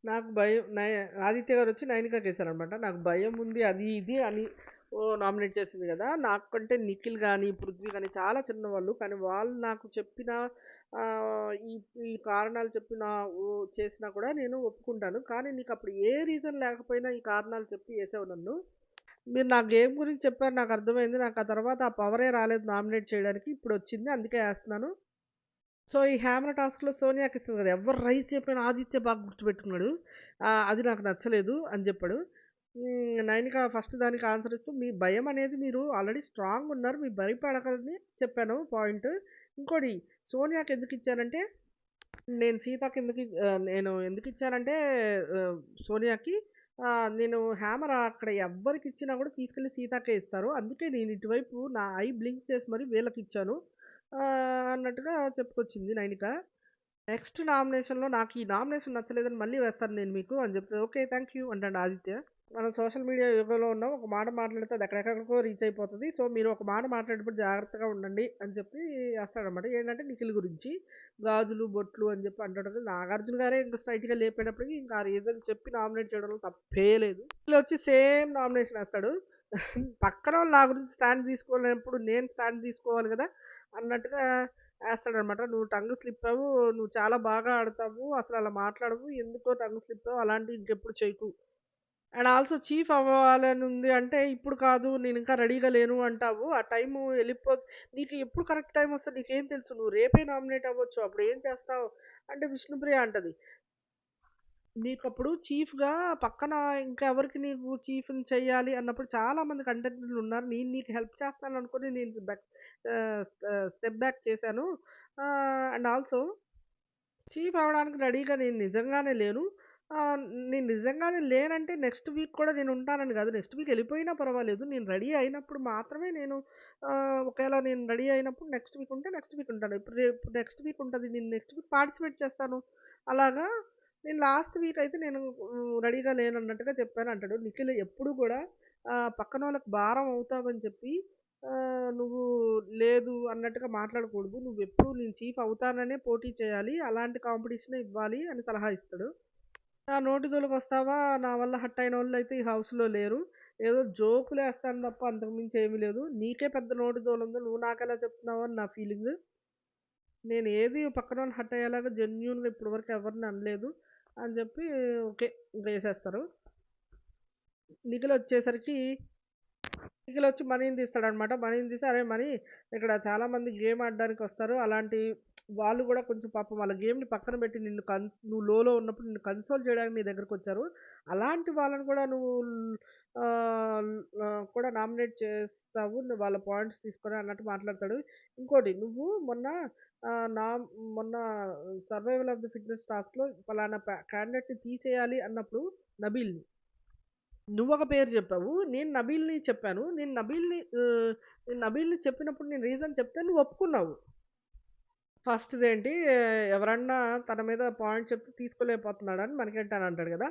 నాకు భయం ఆదిత్య గారొచ్చి 'నైనికాకేశారనమాట. నాకు భయం ఉంది అది ఇది అని నామినేట్ చేసింది గదా! నాకంటే నిఖిల్ గాని, పృథ్వీ గాని చాలా చిన్నవాళ్ళు. కానీ వాళ్ళు నాకు చెప్పిన ఈ ఈ కారణాలు చెప్పిన చేసినా కూడా నేను ఒప్పుకుంటాను. కానీ నీకప్పుడు ఏ రీజన్ లేకపోయినా ఈ కారణాలు చెప్పి ఏసావు నన్ను. మీరు నా గేమ్ గురించి చెప్పారు నాకర్థమైంది. నాకు ఆ తర్వాత ఆ పవరే రాలేదు నామినేట్ చేయడానికి. ఇప్పుడొచ్చింది అందుకే ఏస్తన్నాను. సో, ఈ 'హ్యామర్' టాస్క్‌లో సోనియాకిస్తది కదా! ఎవ్వరు రైస్ చెప్పిన ఆదిత్య బాగా గుర్తుపెట్టుకున్నాడు. అది నాకు నచ్చలేదు అని చెప్పాడు. నైనిక ఫస్ట్ దానికి ఆన్సర్ ఇస్తూ మీ భయం అనేది మీరు ఆల్రెడీ స్ట్రాంగ్ ఉన్నారు. మీరు భయపడకని చెప్పాను పాయింట్. ఇంకోటి సోనియాకి ఎందుకిచ్చానంటే నేను ఎందుకిచ్చానంటే సోనియాకి నేను హ్యామర్ అక్కడ ఎవ్వరికిచ్చినా కూడా తీసుకెళ్ళి సీతాకే ఇస్తారు. అందుకే నేను ఇటువైపు నా ఐ బ్లింక్ చేసి మరి వీళ్ళకిచ్చాను. అన్నట్టుగా చెప్పుకొచ్చింది నైనిక. నెక్స్ట్ నామినేషన్‌లో నాకు ఈ నామినేషన్ నచ్చలేదని మళ్ళీ వేస్తాను నేను మీకు అని చెప్తే, ఓకే. థాంక్ యూ అంటాడు ఆదిత్య. మనం సోషల్ మీడియా యుగంలో ఉన్నాం. ఒక మాట మాట్లాడితే అది ఎక్కడెక్కడికో రీచ్ అయిపోతది. సో, మీరు ఒక మాట మాట్లాడేటప్పుడు జాగ్రత్తగా ఉండండి అని చెప్పి ఏస్తాడనమాట. ఏంటంటే నిఖిల్ గురించి. గాజులు, బొట్లు అని చెప్పి అంటాడు కదా! నాగార్జున గారే ఇంక స్ట్రెయిట్‌గా లేపేటప్పటికి ఇంకా ఆ రీజన్ చెప్పి నామినేట్ చేయడంలో తప్పే లేదు. నిఖిలొచ్చి సేమ్ నామినేషన్ ఏస్తాడు. పక్కనోళ్ళు నా గురించి స్టాండ్ తీసుకోలేనప్పుడు నేను స్టాండ్ తీసుకోవాలి గదా! అన్నట్టుగా ఏస్తాడనమాట. "నువ్వు టంగ్ స్లిప్పావు. నువ్వు చాలా బాగా ఆడతావు. అసలలా మాట్లాడవు. ఎందుకో టంగ్ స్లిప్పావు. అలాంటివి ఇంకెప్పుడు చేయకు." అండ్ ఆల్సో చీఫ్ అవ్వాలనుంది అంటే, ఇప్పుడు కాదు నేనింకా రెడీగా లేను అంటావు. ఆ టైము నీకు ఎప్పుడు కరెక్ట్ టైమొస్తదో నీకేం తెలుసు? నువ్వు రేపే నామినేట్ అవ్వచ్చు. అప్పుడేం చేస్తావు? అంటే విష్ణుప్రియ అంటది. నీకప్పుడు చీఫ్‌గా పక్కన ఇంకా ఎవరికి నీకు చీఫ్‌ని చెయ్యాలి అన్నప్పుడు చాలా మంది కంటెస్టెంట్లున్నారు. నేను నీకు హెల్ప్ చేస్తాననుకోని నేను స్టెప్ బ్యాక్ చేశాను. అండ్ ఆల్సో చీఫ్ అవ్వడానికి రెడీగా నేను నిజంగానే లేను. ఆహ్, నేను నిజంగానే లేనంటే నెక్స్ట్ వీక్ కూడా నేనుంటానని గాదు. నెక్స్ట్ వీక్ ఎళ్ళిపోయినా పర్వాలేదు. నేను రెడీ అయినప్పుడు మాత్రమే నేను ఒకేళ నేను రెడీ అయినప్పుడు నెక్స్ట్ వీక్ ఉంటే నెక్స్ట్ వీక్ ఉంటాను. ఇప్పుడు నెక్స్ట్ వీక్ ఉంటది. నేను నెక్స్ట్ వీక్ పార్టిసిపేట్ చేస్తాను. అలాగా నేను లాస్ట్ వీక్ అయితే నేను రెడీగా లేనన్నట్టుగా చెప్పానంటాడు. నిఖిల్ ఎప్పుడు గూడా పక్కనోళ్ళకి భారం అవుతావని చెప్పి నువ్వు లేదు అన్నట్టుగా మాట్లాడకూడదు. నువ్వెప్పుడు నేను చీఫ్ అవుతాననే పోటీ చేయాలి. అలాంటి కాంపిటీషనే ఇవ్వాలి అని సలహా ఇస్తాడు. నా నోటి జోలికొస్తావా? నా వల్ల హర్ట్ అయినోళ్ళైతే ఈ హౌస్‌లో లేరు. ఏదో జోకులేస్తాను తప్ప అంతకు మించి ఏమీ లేదు. నీకే పెద్ద నోటి దూలుంది. నువ్వు నాకెలా చెప్తున్నావు అని నా ఫీలింగు. నేను ఏది పక్కనోళ్ళని హర్ట్ అయ్యేలాగా జెన్యూన్‌గా ఇప్పటి వరకు ఎవరిని అనలేదు అని చెప్పి ఓకే. వేసేస్తారు. నిఖిలొచ్చేసరికి నిఖిలొచ్చి మనీని తీస్తాడనమాట. మనీని తీసి, "అరే! మనీ ఇక్కడ చాలామంది గేమ్ ఆడడానికొస్తారు. అలాంటి వాళ్ళు గూడా కొంచెం పాపం వాళ్ళ గేమ్‌ని పక్కన పెట్టి నిన్ను నువ్వు లోలో ఉన్నప్పుడు నిన్ను కన్సోల్ చేయడానికి నీ దగ్గరకొచ్చారు. అలాంటి వాళ్ళని కూడా నువ్వు ఆహ్, కూడా నామినేట్ చేస్తావు. నువ్వు వాళ్ళ పాయింట్స్ తీసుకొని" అన్నట్టు మాట్లాడతాడు. ఇంకోటి నువ్వు మొన్న ఆహ్, నా మొన్న 'సర్వైవల్ ఆఫ్ ది ఫిట్‌నెస్' టాస్క్‌లో పలానా క్యాండిడేట్‌ని తీసేయాలి అన్నప్పుడు నబీల్‌ని. నువ్వొక పేరు చెప్పావు. నేను నబీల్‌ని చెప్పినప్పుడు నేను రీజన్ చెప్తే నువ్వు ఒప్పుకున్నావు. ఫస్ట్‌దేంటి ఎవరన్నా తన మీద పాయింట్ చెప్తే తీసుకోలేకపోతున్నాడని మణికంఠన్ అంటాడు గదా!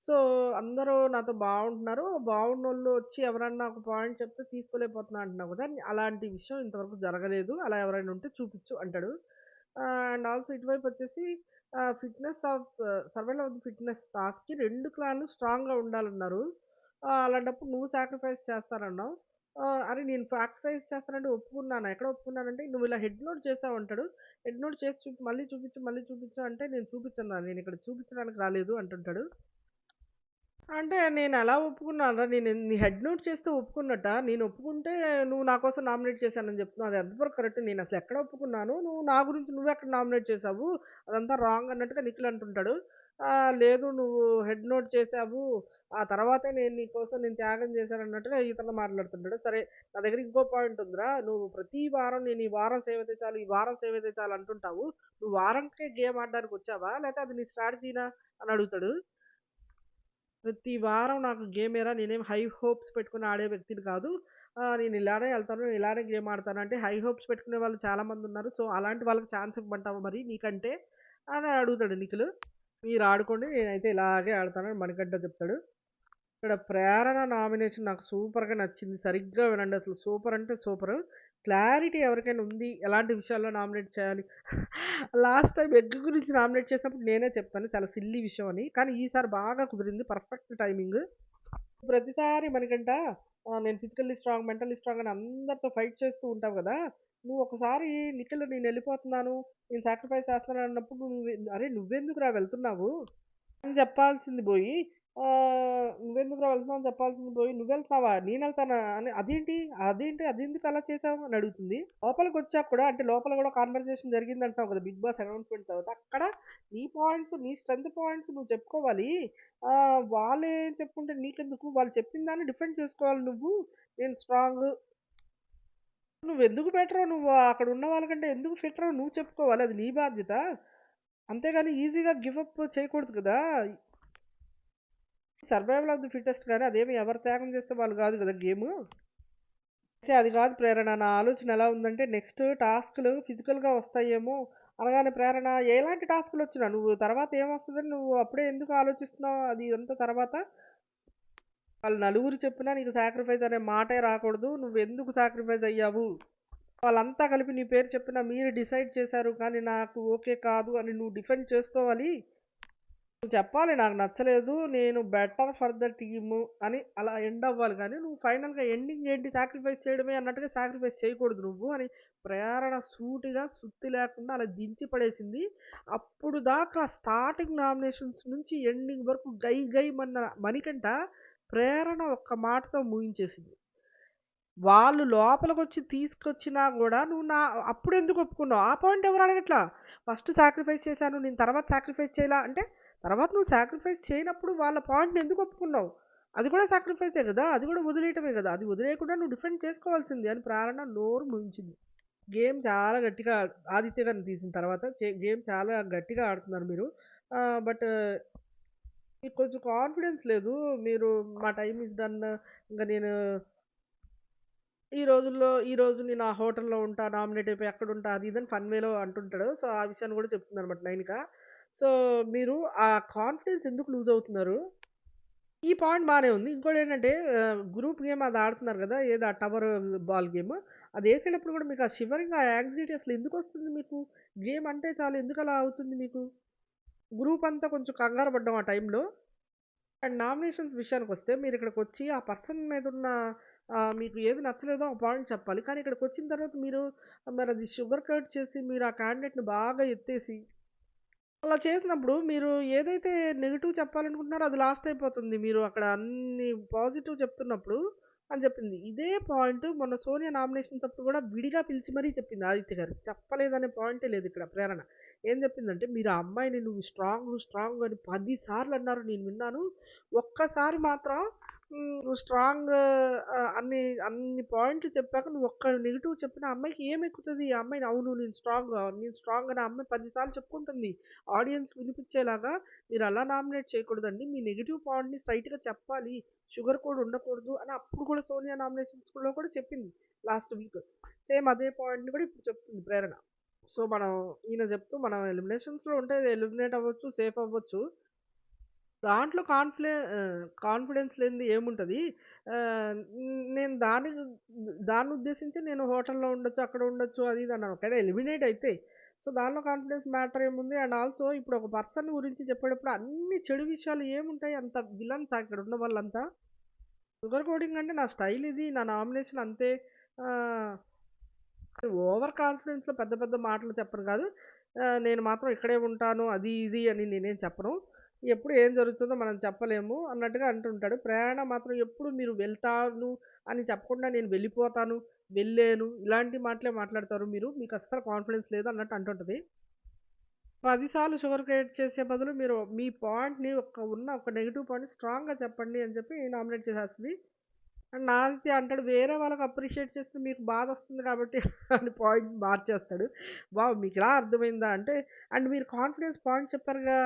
సో, అందరూ నాతో బావుంటున్నారు. బావున్నోళ్ళు వచ్చి ఎవరన్నా ఒక పాయింట్ చెప్తే తీసుకోలేకపోతున్నా అంటున్నావు గదా! అలాంటి విషయం ఇంతవరకు జరగలేదు. అలా ఎవరైనా ఉంటే చూపిచ్చు అంటాడు. అండ్ ఆల్సో ఇటువైపొచ్చేసి సర్వైవల్ ఆఫ్ ది ఫిట్‌నెస్ టాస్క్‌కి 2 క్లాన్లు స్ట్రాంగ్‌గా ఉండాలన్నారు. అలాంటప్పుడు నువ్వు సాక్రిఫైస్ చేస్తానన్నావు. అరే! నేను సాక్రిఫైస్ చేస్తానంటే ఒప్పుకున్నాను. ఎక్కడ ఒప్పుకున్నానంటే నువ్వు ఇలా హెడ్ నోట్ చేసావంటాడు. హెడ్ నోట్ చేసి మళ్ళీ చూపించు అంటే నేను చూపించను రా. నేనిక్కడ చూపించడానికి రాలేదు అంటుంటాడు. అంటే నేనెలా ఒప్పుకున్నానురా? నీ హెడ్ నోట్ చేస్తే ఒప్పుకున్నట్టా? నేను ఒప్పుకుంటే నువ్వు నా కోసం నామినేట్ చేశానని చెప్తున్నావు. అది ఎంతవరకు కరెక్ట్? నేనసలు ఎక్కడ ఒప్పుకున్నాను? నువ్వు నా గురించి నువ్వెక్కడ నామినేట్ చేశావు? అదంతా రాంగ్ అన్నట్టుగా నిఖిల్ అంటుంటాడు. లేదు నువ్వు హెడ్ నోట్ చేశావు. ఆ తర్వాతే నేను త్యాగం చేశానన్నట్టుగా ఇతను మాట్లాడుతుంటాడు. సరే నా దగ్గర ఇంకో పాయింట్ ఉందిరా. నువ్వు ప్రతి వారం నేను ఈ వారం సేవ్ అయితే చాలు, ఈ వారం సేవ్ అయితే చాలు అంటుంటావు. నువ్వు వారంకే గేమ్ ఆడడానికొచ్చావా? లేతే అది నీ స్ట్రాటజీనా? అని అడుగుతాడు. ప్రతి వారం నాకు గేమేరా నేనేం హై హోప్స్ పెట్టుకొని ఆడే వ్యక్తిని కాదు. నేను ఇలానే ఎళ్తాను. ఇలానే గేమ్ ఆడతాను అంటే, హై హోప్స్ పెట్టుకునే వాళ్ళు చాలా మందున్నారు. సో, అలాంటి వాళ్ళకి ఛాన్స్ ఇవ్వమంటావా మరి నీకంటే? అని అడుగుతాడు నిఖిలు. మీరు ఆడుకోండి. నేనైతే ఇలాగే ఆడతానని మణికంఠ చెప్తాడు. ఇక్కడ 'ప్రేరణ' నామినేషన్ నాకు సూపర్‌గా నచ్చింది. సరిగ్గా వినండి అసలు సూపర్ అంటే సూపరు. క్లారిటీ ఎవరికైనా ఉంది ఎలాంటి విషయాల్లో నామినేట్ చేయాలి. లాస్ట్ టైమ్ ఎగ్ గురించి నామినేట్ చేసినప్పుడు నేనే చెప్పాను చాలా సిల్లీ విషయం అని. కానీ ఈసారి బాగా కుదిరింది. Perfect timing. ప్రతిసారి మనకంట నేను ఫిజికల్లీ స్ట్రాంగ్, మెంటల్లీ స్ట్రాంగ్ అని అందరితో ఫైట్ చేస్తూ ఉంటావు గదా! నువ్వు ఒకసారి నిఖిల్ నేనెళ్ళిపోతున్నాను, నేను సాక్రిఫైస్ చేస్తున్నాను అన్నప్పుడు అరే! నువ్వెందుకురా వెళ్తున్నావు? అని చెప్పాల్సింది బోయి నువ్వెందుకురా వెళ్తున్నావు అని చెప్పాల్సింది పోయి నువ్వెళ్తున్నావా? నేనెళ్తానా? అని అదెందుకు అలా చేసావు? అని అడుగుతుంది. లోపలికొచ్చాక కూడా అంటే లోపల గూడా కాన్వర్జేషన్ జరిగిందంటున్నావు కదా! 'బిగ్ బాస్' అనౌన్స్‌మెంట్ తర్వాత. అక్కడ నీ పాయింట్స్, నీ స్ట్రెంత్ పాయింట్స్ నువ్వు చెప్పుకోవాలి. వాళ్ళేం చెప్పుకుంటే నీకెందుకు? వాళ్ళు చెప్పిన దాన్ని డిఫెండ్ చేసుకోవాలి నువ్వు. నేను స్ట్రాంగు నువ్వెందుకు బెటరో నువ్వు అక్కడ ఉన్న వాళ్ళకంటే ఎందుకు ఫిట్టరో నువ్వు చెప్పుకోవాలి. అది నీ బాధ్యత. అంతేగాని ఈజీగా గివ్ అప్ చేయకూడదు కదా! సర్వైవల్ ఆఫ్ ది ఫిట్టెస్ట్ గాని అదేమి ఎవరు త్యాగం చేస్తే వాళ్ళు గాదు గదా గేము. అయితే అది గాదు ప్రేరణ. నా ఆలోచన ఎలా ఉందంటే నెక్స్ట్ టాస్క్‌లు ఫిజికల్‌గా వస్తాయేమో అనగానే ప్రేరణ ఎలాంటి టాస్క్‌లొచ్చినా నువ్వు తర్వాత ఏమొస్తదని నువ్వు అప్పుడే ఎందుకు ఆలోచిస్తున్నావు? అది ఇదంతా తర్వాత వాళ్ళు నలుగురు చెప్పినా నీకు సాక్రిఫైస్ అనే మాటే రాకూడదు. నువ్వెందుకు సాక్రిఫైస్ అయ్యావు? వాళ్ళంతా కలిపి నీ పేరు చెప్పినా మీరు డిసైడ్ చేశారు. కానీ నాకు ఓకే కాదు అని నువ్వు డిఫెండ్ చేసుకోవాలి. నువ్వు చెప్పాలి నాకు నచ్చలేదు. నేను బెటర్ ఫర్ ద టీమ్ అని అలా ఎండ్ అవ్వాలి గానీ, నువ్వు ఫైనల్‌గా ఎండింగ్ ఏంటి సాక్రిఫైస్ చేయడమే అన్నట్టుగా సాక్రిఫైస్ చేయకూడదు నువ్వు అని ప్రేరణ సూటిగా సుత్తి లేకుండా అలా దించి పడేసింది. అప్పుడు దాకా స్టార్టింగ్ నామినేషన్స్ నుంచి ఎండింగ్ వరకు గై గైమన్న మణికంఠ ప్రేరణ ఒక్క మాటతో ముగించేసింది. వాళ్ళు లోపలికొచ్చి తీసుకొచ్చినా గూడా నువ్వు అప్పుడెందుకు ఒప్పుకున్నావు? ఆ పాయింట్ ఎవరు అడగట్లా. ఫస్ట్ సాక్రిఫైస్ చేశాను. నేను తర్వాత సాక్రిఫైస్ చేయలా అంటే, తర్వాత నువ్వు సాక్రిఫైస్ చేయనప్పుడు వాళ్ళ పాయింట్‌ని ఎందుకు ఒప్పుకున్నావు? అది కూడా సాక్రిఫైసే గదా! అది కూడా వదిలేయటమే గదా! అది వదిలేయకుండా నువ్వు డిఫెండ్ చేసుకోవాల్సింది అని ప్రేరణ నోరు ముయించింది. గేమ్ చాలా గట్టిగా ఆదిత్య గారిని తీసిన తర్వాత గేమ్ చాలా గట్టిగా ఆడుతున్నారు మీరు. బట్ మీకు కొంచెం కాన్ఫిడెన్స్ లేదు. మీరు మా టైమ్ ఈస్ డన్. ఇంక నేను ఈ రోజు నేను ఆ హోటల్‌లో ఉంటా, నామినేట్ అయిపోయి అక్కడుంటా అది ఇది అని ఫన్ వేలో అంటుంటాడు. సో, ఆ విషయాన్ని కూడా చెప్తుందనమాట నైనిక. సో, మీరు ఆ కాన్ఫిడెన్స్ ఎందుకు లూజ్ అవుతున్నారు? ఈ పాయింట్ బానే ఉంది. ఇంకోటేంటంటే గ్రూప్ గేమ్ అది ఆడుతున్నారు గదా! ఏది ఆ టవర్ బాల్ గేమ్. అదేసేటప్పుడు కూడా మీకు ఆ షివరింగ్, ఆ యాంక్సైటీ అసలు ఎందుకొస్తుంది మీకు? గేమ్ అంటే చాలు ఎందుకలా అవుతుంది మీకు? గ్రూప్ అంతా కొంచెం కంగారు పడ్డాం ఆ టైంలో. అండ్ నామినేషన్స్ విషయానికొస్తే మీరిక్కడికొచ్చి ఆ పర్సన్ మీదున్న మీకు ఏది నచ్చలేదో ఆ పాయింట్ చెప్పాలి. కానీ ఇక్కడికొచ్చిన తర్వాత మీరు మరది షుగర్ కోట్ చేసి మీరు ఆ క్యాండిడేట్‌ని బాగా ఎత్తేసి అలా చేసినప్పుడు మీరు ఏదైతే నెగెటివ్ చెప్పాలనుకుంటున్నారో అది లాస్ట్ అయిపోతుంది. మీరు అక్కడ అన్ని పాజిటివ్ చెప్తున్నప్పుడు అని చెప్పింది. ఇదే పాయింట్ మొన్న సోనియా నామినేషన్స్ అప్పుడు కూడా విడిగా పిలిచి మరీ చెప్పింది ఆదిత్య గారు. చెప్పలేదనే పాయింటే లేదు ఇక్కడ ప్రేరణ. ఏం చెప్పిందంటే, "మీరు ఆ అమ్మాయిని నువ్వు స్ట్రాంగ్, స్ట్రాంగ్ అని 10 సార్లు అన్నారు నేను విన్నాను. ఒక్కసారి మాత్రం నువ్వు స్ట్రాంగ్ అన్ని పాయింట్లు చెప్పాక నువ్వు ఒక్క నెగెటివ్ చెప్పిన ఆ అమ్మాయికి ఏమెక్కుతది? ఆ అమ్మాయిని అవును నేను స్ట్రాంగ్ అని ఆ అమ్మాయి 10 సార్లు చెప్పుకుంటుంది. ఆడియన్స్ వినిపించేలాగా మీరలా నామినేట్ చేయకూడదండి. మీ నెగెటివ్ పాయింట్‌ని స్ట్రెయిట్‌గా చెప్పాలి. షుగర్ కోడ్ ఉండకూడదు అని అప్పుడు కూడా సోనియా నామినేషన్స్‌లో కూడా చెప్పింది లాస్ట్ వీక్. సేమ్ అదే పాయింట్‌ని కూడా ఇప్పుడు చెప్తుంది ప్రేరణ. సో, మనం ఎలిమినేషన్స్‌లో ఉంటే ఎలిమినేట్ అవ్వచ్చు, సేఫ్ అవ్వచ్చు. దాంట్లో కాన్ఫిడెన్స్ లేనిది ఏముంటది? నేను దాన్ని ఉద్దేశించి నేను హోటల్‌లో ఉండొచ్చు, అక్కడ ఉండొచ్చు అది ఇది అన్నాను. ఒకవేళ ఎలిమినేట్ అయితే. సో, దానిలో కాన్ఫిడెన్స్ మ్యాటర్ ఏముంది? అండ్ ఆల్సో ఇప్పుడు ఒక పర్సన్ గురించి చెప్పేటప్పుడు అన్ని చెడు విషయాలు ఏముంటాయి? అంత విలన్సా ఇక్కడ ఉన్న వాళ్ళంతా? షుగర్ కోటింగ్ అంటే నా స్టైల్ ఇది. నా నామినేషన్ అంతే. ఆహ్, ఓవర్ కాన్ఫిడెన్స్‌లో పెద్ద పెద్ద మాటలు చెప్పను కాదు. నేను మాత్రం ఇక్కడే ఉంటాను. అది ఇది అని నేనేం చెప్పను. ఎప్పుడు ఏం జరుగుతుందో మనం చెప్పలేము అన్నట్టుగా అంటుంటాడు. ప్రయాణం మాత్రం ఎప్పుడు మీరు వెళ్తాను అని చెప్పకుండా నేను వెళ్ళిపోతాను, వెళ్ళాను ఇలాంటి మాటలే మాట్లాడతారు మీరు. మీకు అస్సలు కాన్ఫిడెన్స్ లేదు అన్నట్టు అంటుంటది. 10 సార్లు షుగర్ కోట్ చేసే బదులు మీరు మీ పాయింట్‌ని ఒక నెగెటివ్ పాయింట్‌ని స్ట్రాంగ్‌గా చెప్పండి అని చెప్పి నామినేట్ చేసేస్తది. అండ్ నాది అంటాడు వేరే వాళ్ళకి అప్రిషియేట్ చేస్తే మీకు బాధొస్తుంది కాబట్టి అని పాయింట్ మార్చేస్తాడు. వావ్! మీకిలా అర్థమైందా అంటే అండ్ మీరు కాన్ఫిడెన్స్ పాయింట్ చెప్పారుగా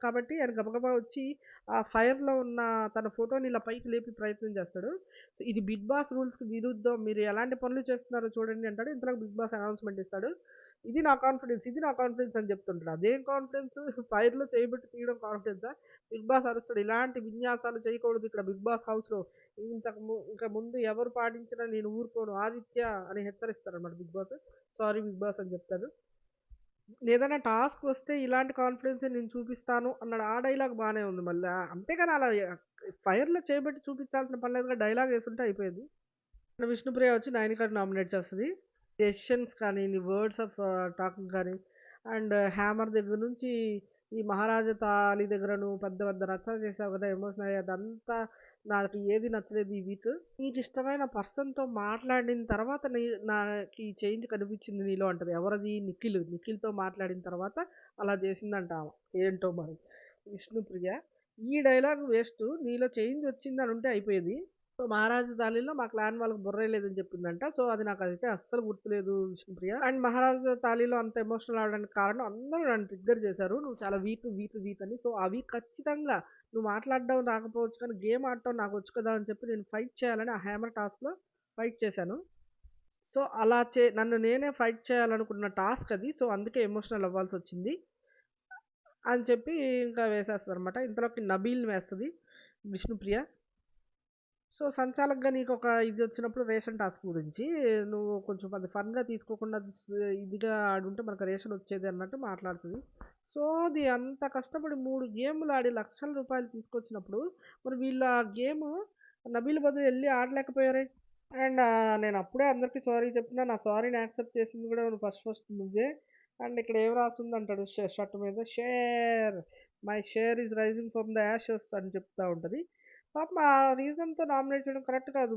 కాబట్టి ఆయన గబగబా వచ్చి ఆ ఫైర్‌లో ఉన్న తన ఫోటోని ఇలా పైకి లేపి ప్రయత్నం చేస్తాడు. సో, ఇది 'బిగ్ బాస్' రూల్స్‌కి విరుద్ధం. మీరు ఎలాంటి పనులు చేస్తున్నారో చూడండి అంటాడు. ఇంతలోకి 'బిగ్ బాస్' అనౌన్స్‌మెంట్ ఇస్తాడు. ఇది నా కాన్ఫిడెన్స్ అని చెప్తుంటాడు. అదేం కాన్ఫిడెన్స్ ఫైర్‌లో చేయబెట్టి తీయడం కాన్ఫిడెన్సా? 'బిగ్ బాస్' అరుస్తాడు. ఇలాంటి విన్యాసాలు చేయకూడదు ఇక్కడ 'బిగ్ బాస్' హౌస్‌లో. ఇంక ముందు ఎవరు పాటించినా నేను ఊరుకోను ఆదిత్య అని హెచ్చరిస్తారనమాట 'Big Boss'. Sorry 'Big Boss' అని చెప్తాడు. ఏదైనా టాస్క్ వస్తే ఇలాంటి కాన్ఫిడెన్సే నేను చూపిస్తాను అన్నాడు. ఆ డైలాగ్ బానే ఉంది మళ్ళా. అంతేగాని అలా ఫైర్‌లో చేయబెట్టి చూపించాల్సిన పని లేదుగా డైలాగ్ యేసుంటే అయిపోయేది. విష్ణుప్రియ వచ్చి 'నయనికాని' నామినేట్ చేస్తది. డెసిషన్స్ కానీ, నీ వర్డ్స్ ఆఫ్ టాకింగ్ కానీ, అండ్ 'హ్యామర్' దగ్గర నుంచి ఈ 'మహారాజా తాళి' దగ్గర నువ్వు పెద్ద పెద్ద రచ్చన చేసావు కదా! ఎమోషన్ అయ్యి అదంతా నాకు ఏది నచ్చలేదు ఈ వీక్. నీకిష్టమైన పర్సన్‌తో మాట్లాడిన తర్వాత నాకీ చేంజ్ కనిపించింది నీలో అంటది. ఎవరది? నిఖిల్. నిఖిల్‌తో మాట్లాడిన తర్వాత అలా చేసిందంట ఆమ. ఏంటో మరి. విష్ణుప్రియ. ఈ డైలాగ్ వేస్టు. నీలో చేంజ్ వచ్చిందనుంటే అయిపోయేది. సో, 'మహారాజా తాళిలో' మా క్లాన్ వాళ్ళకి బుర్రే లేదని చెప్పిందంట. సో, అది నాకైతే అస్సలు గుర్తులేదు విష్ణుప్రియ. అండ్ 'మహారాజా తాళిలో' అంత ఎమోషనల్ అవ్వడానికి కారణం అందరూ నన్ను ట్రిగ్గర్ చేశారు. నువ్వు చాలా వీక్ అని. సో, ఆ వీక్ ఖచ్చితంగా నువ్వు మాట్లాడడం రాకపోవచ్చు కానీ గేమ్ ఆడటం నాకొచ్చు కదా! అని చెప్పి నేను ఫైట్ చేయాలని ఆ హ్యామర్ టాస్క్‌లో ఫైట్ చేశాను. సో, అలా నన్ను నేనే ఫైట్ చేయాలనుకున్న టాస్క్ అది. సో, అందుకే ఎమోషనల్ అవ్వాల్సొచ్చింది అని చెప్పి ఇంకా వేసేస్తదనమాట. ఇంతలోకి నబీల్‌ని వేస్తది విష్ణుప్రియ. సో, సంచాలకుగా నీకొక ఇదొచ్చినప్పుడు రేషన్ టాస్క్ గురించి నువ్వు కొంచెం అది ఫన్‌గా తీసుకోకుండా ఇదిగా ఆడుంటే మనకు రేషన్ వచ్చేది అన్నట్టు మాట్లాడుతది. సోది అంత కష్టపడి 3 గేములు ఆడి లక్షల రూపాయలు తీసుకొచ్చినప్పుడు మరి వీళ్ళు ఆ గేము నబీల్ బదులు ఎళ్లి ఆడలేకపోయారే? అండ్ నేనప్పుడే అందరికి సారీ చెప్పినా నా సారీని యాక్సెప్ట్ చేసింది గూడా ఫస్ట్ ఫస్ట్ నువ్వే. అండ్ ఇక్కడ ఏం రాసుందంటాడు షర్ట్ మీద my share is rising from the ashes అని చెప్తా ఉంటది. పాపం ఆ రీజన్‌తో నామినేట్ చేయడం కరెక్ట్ కాదు.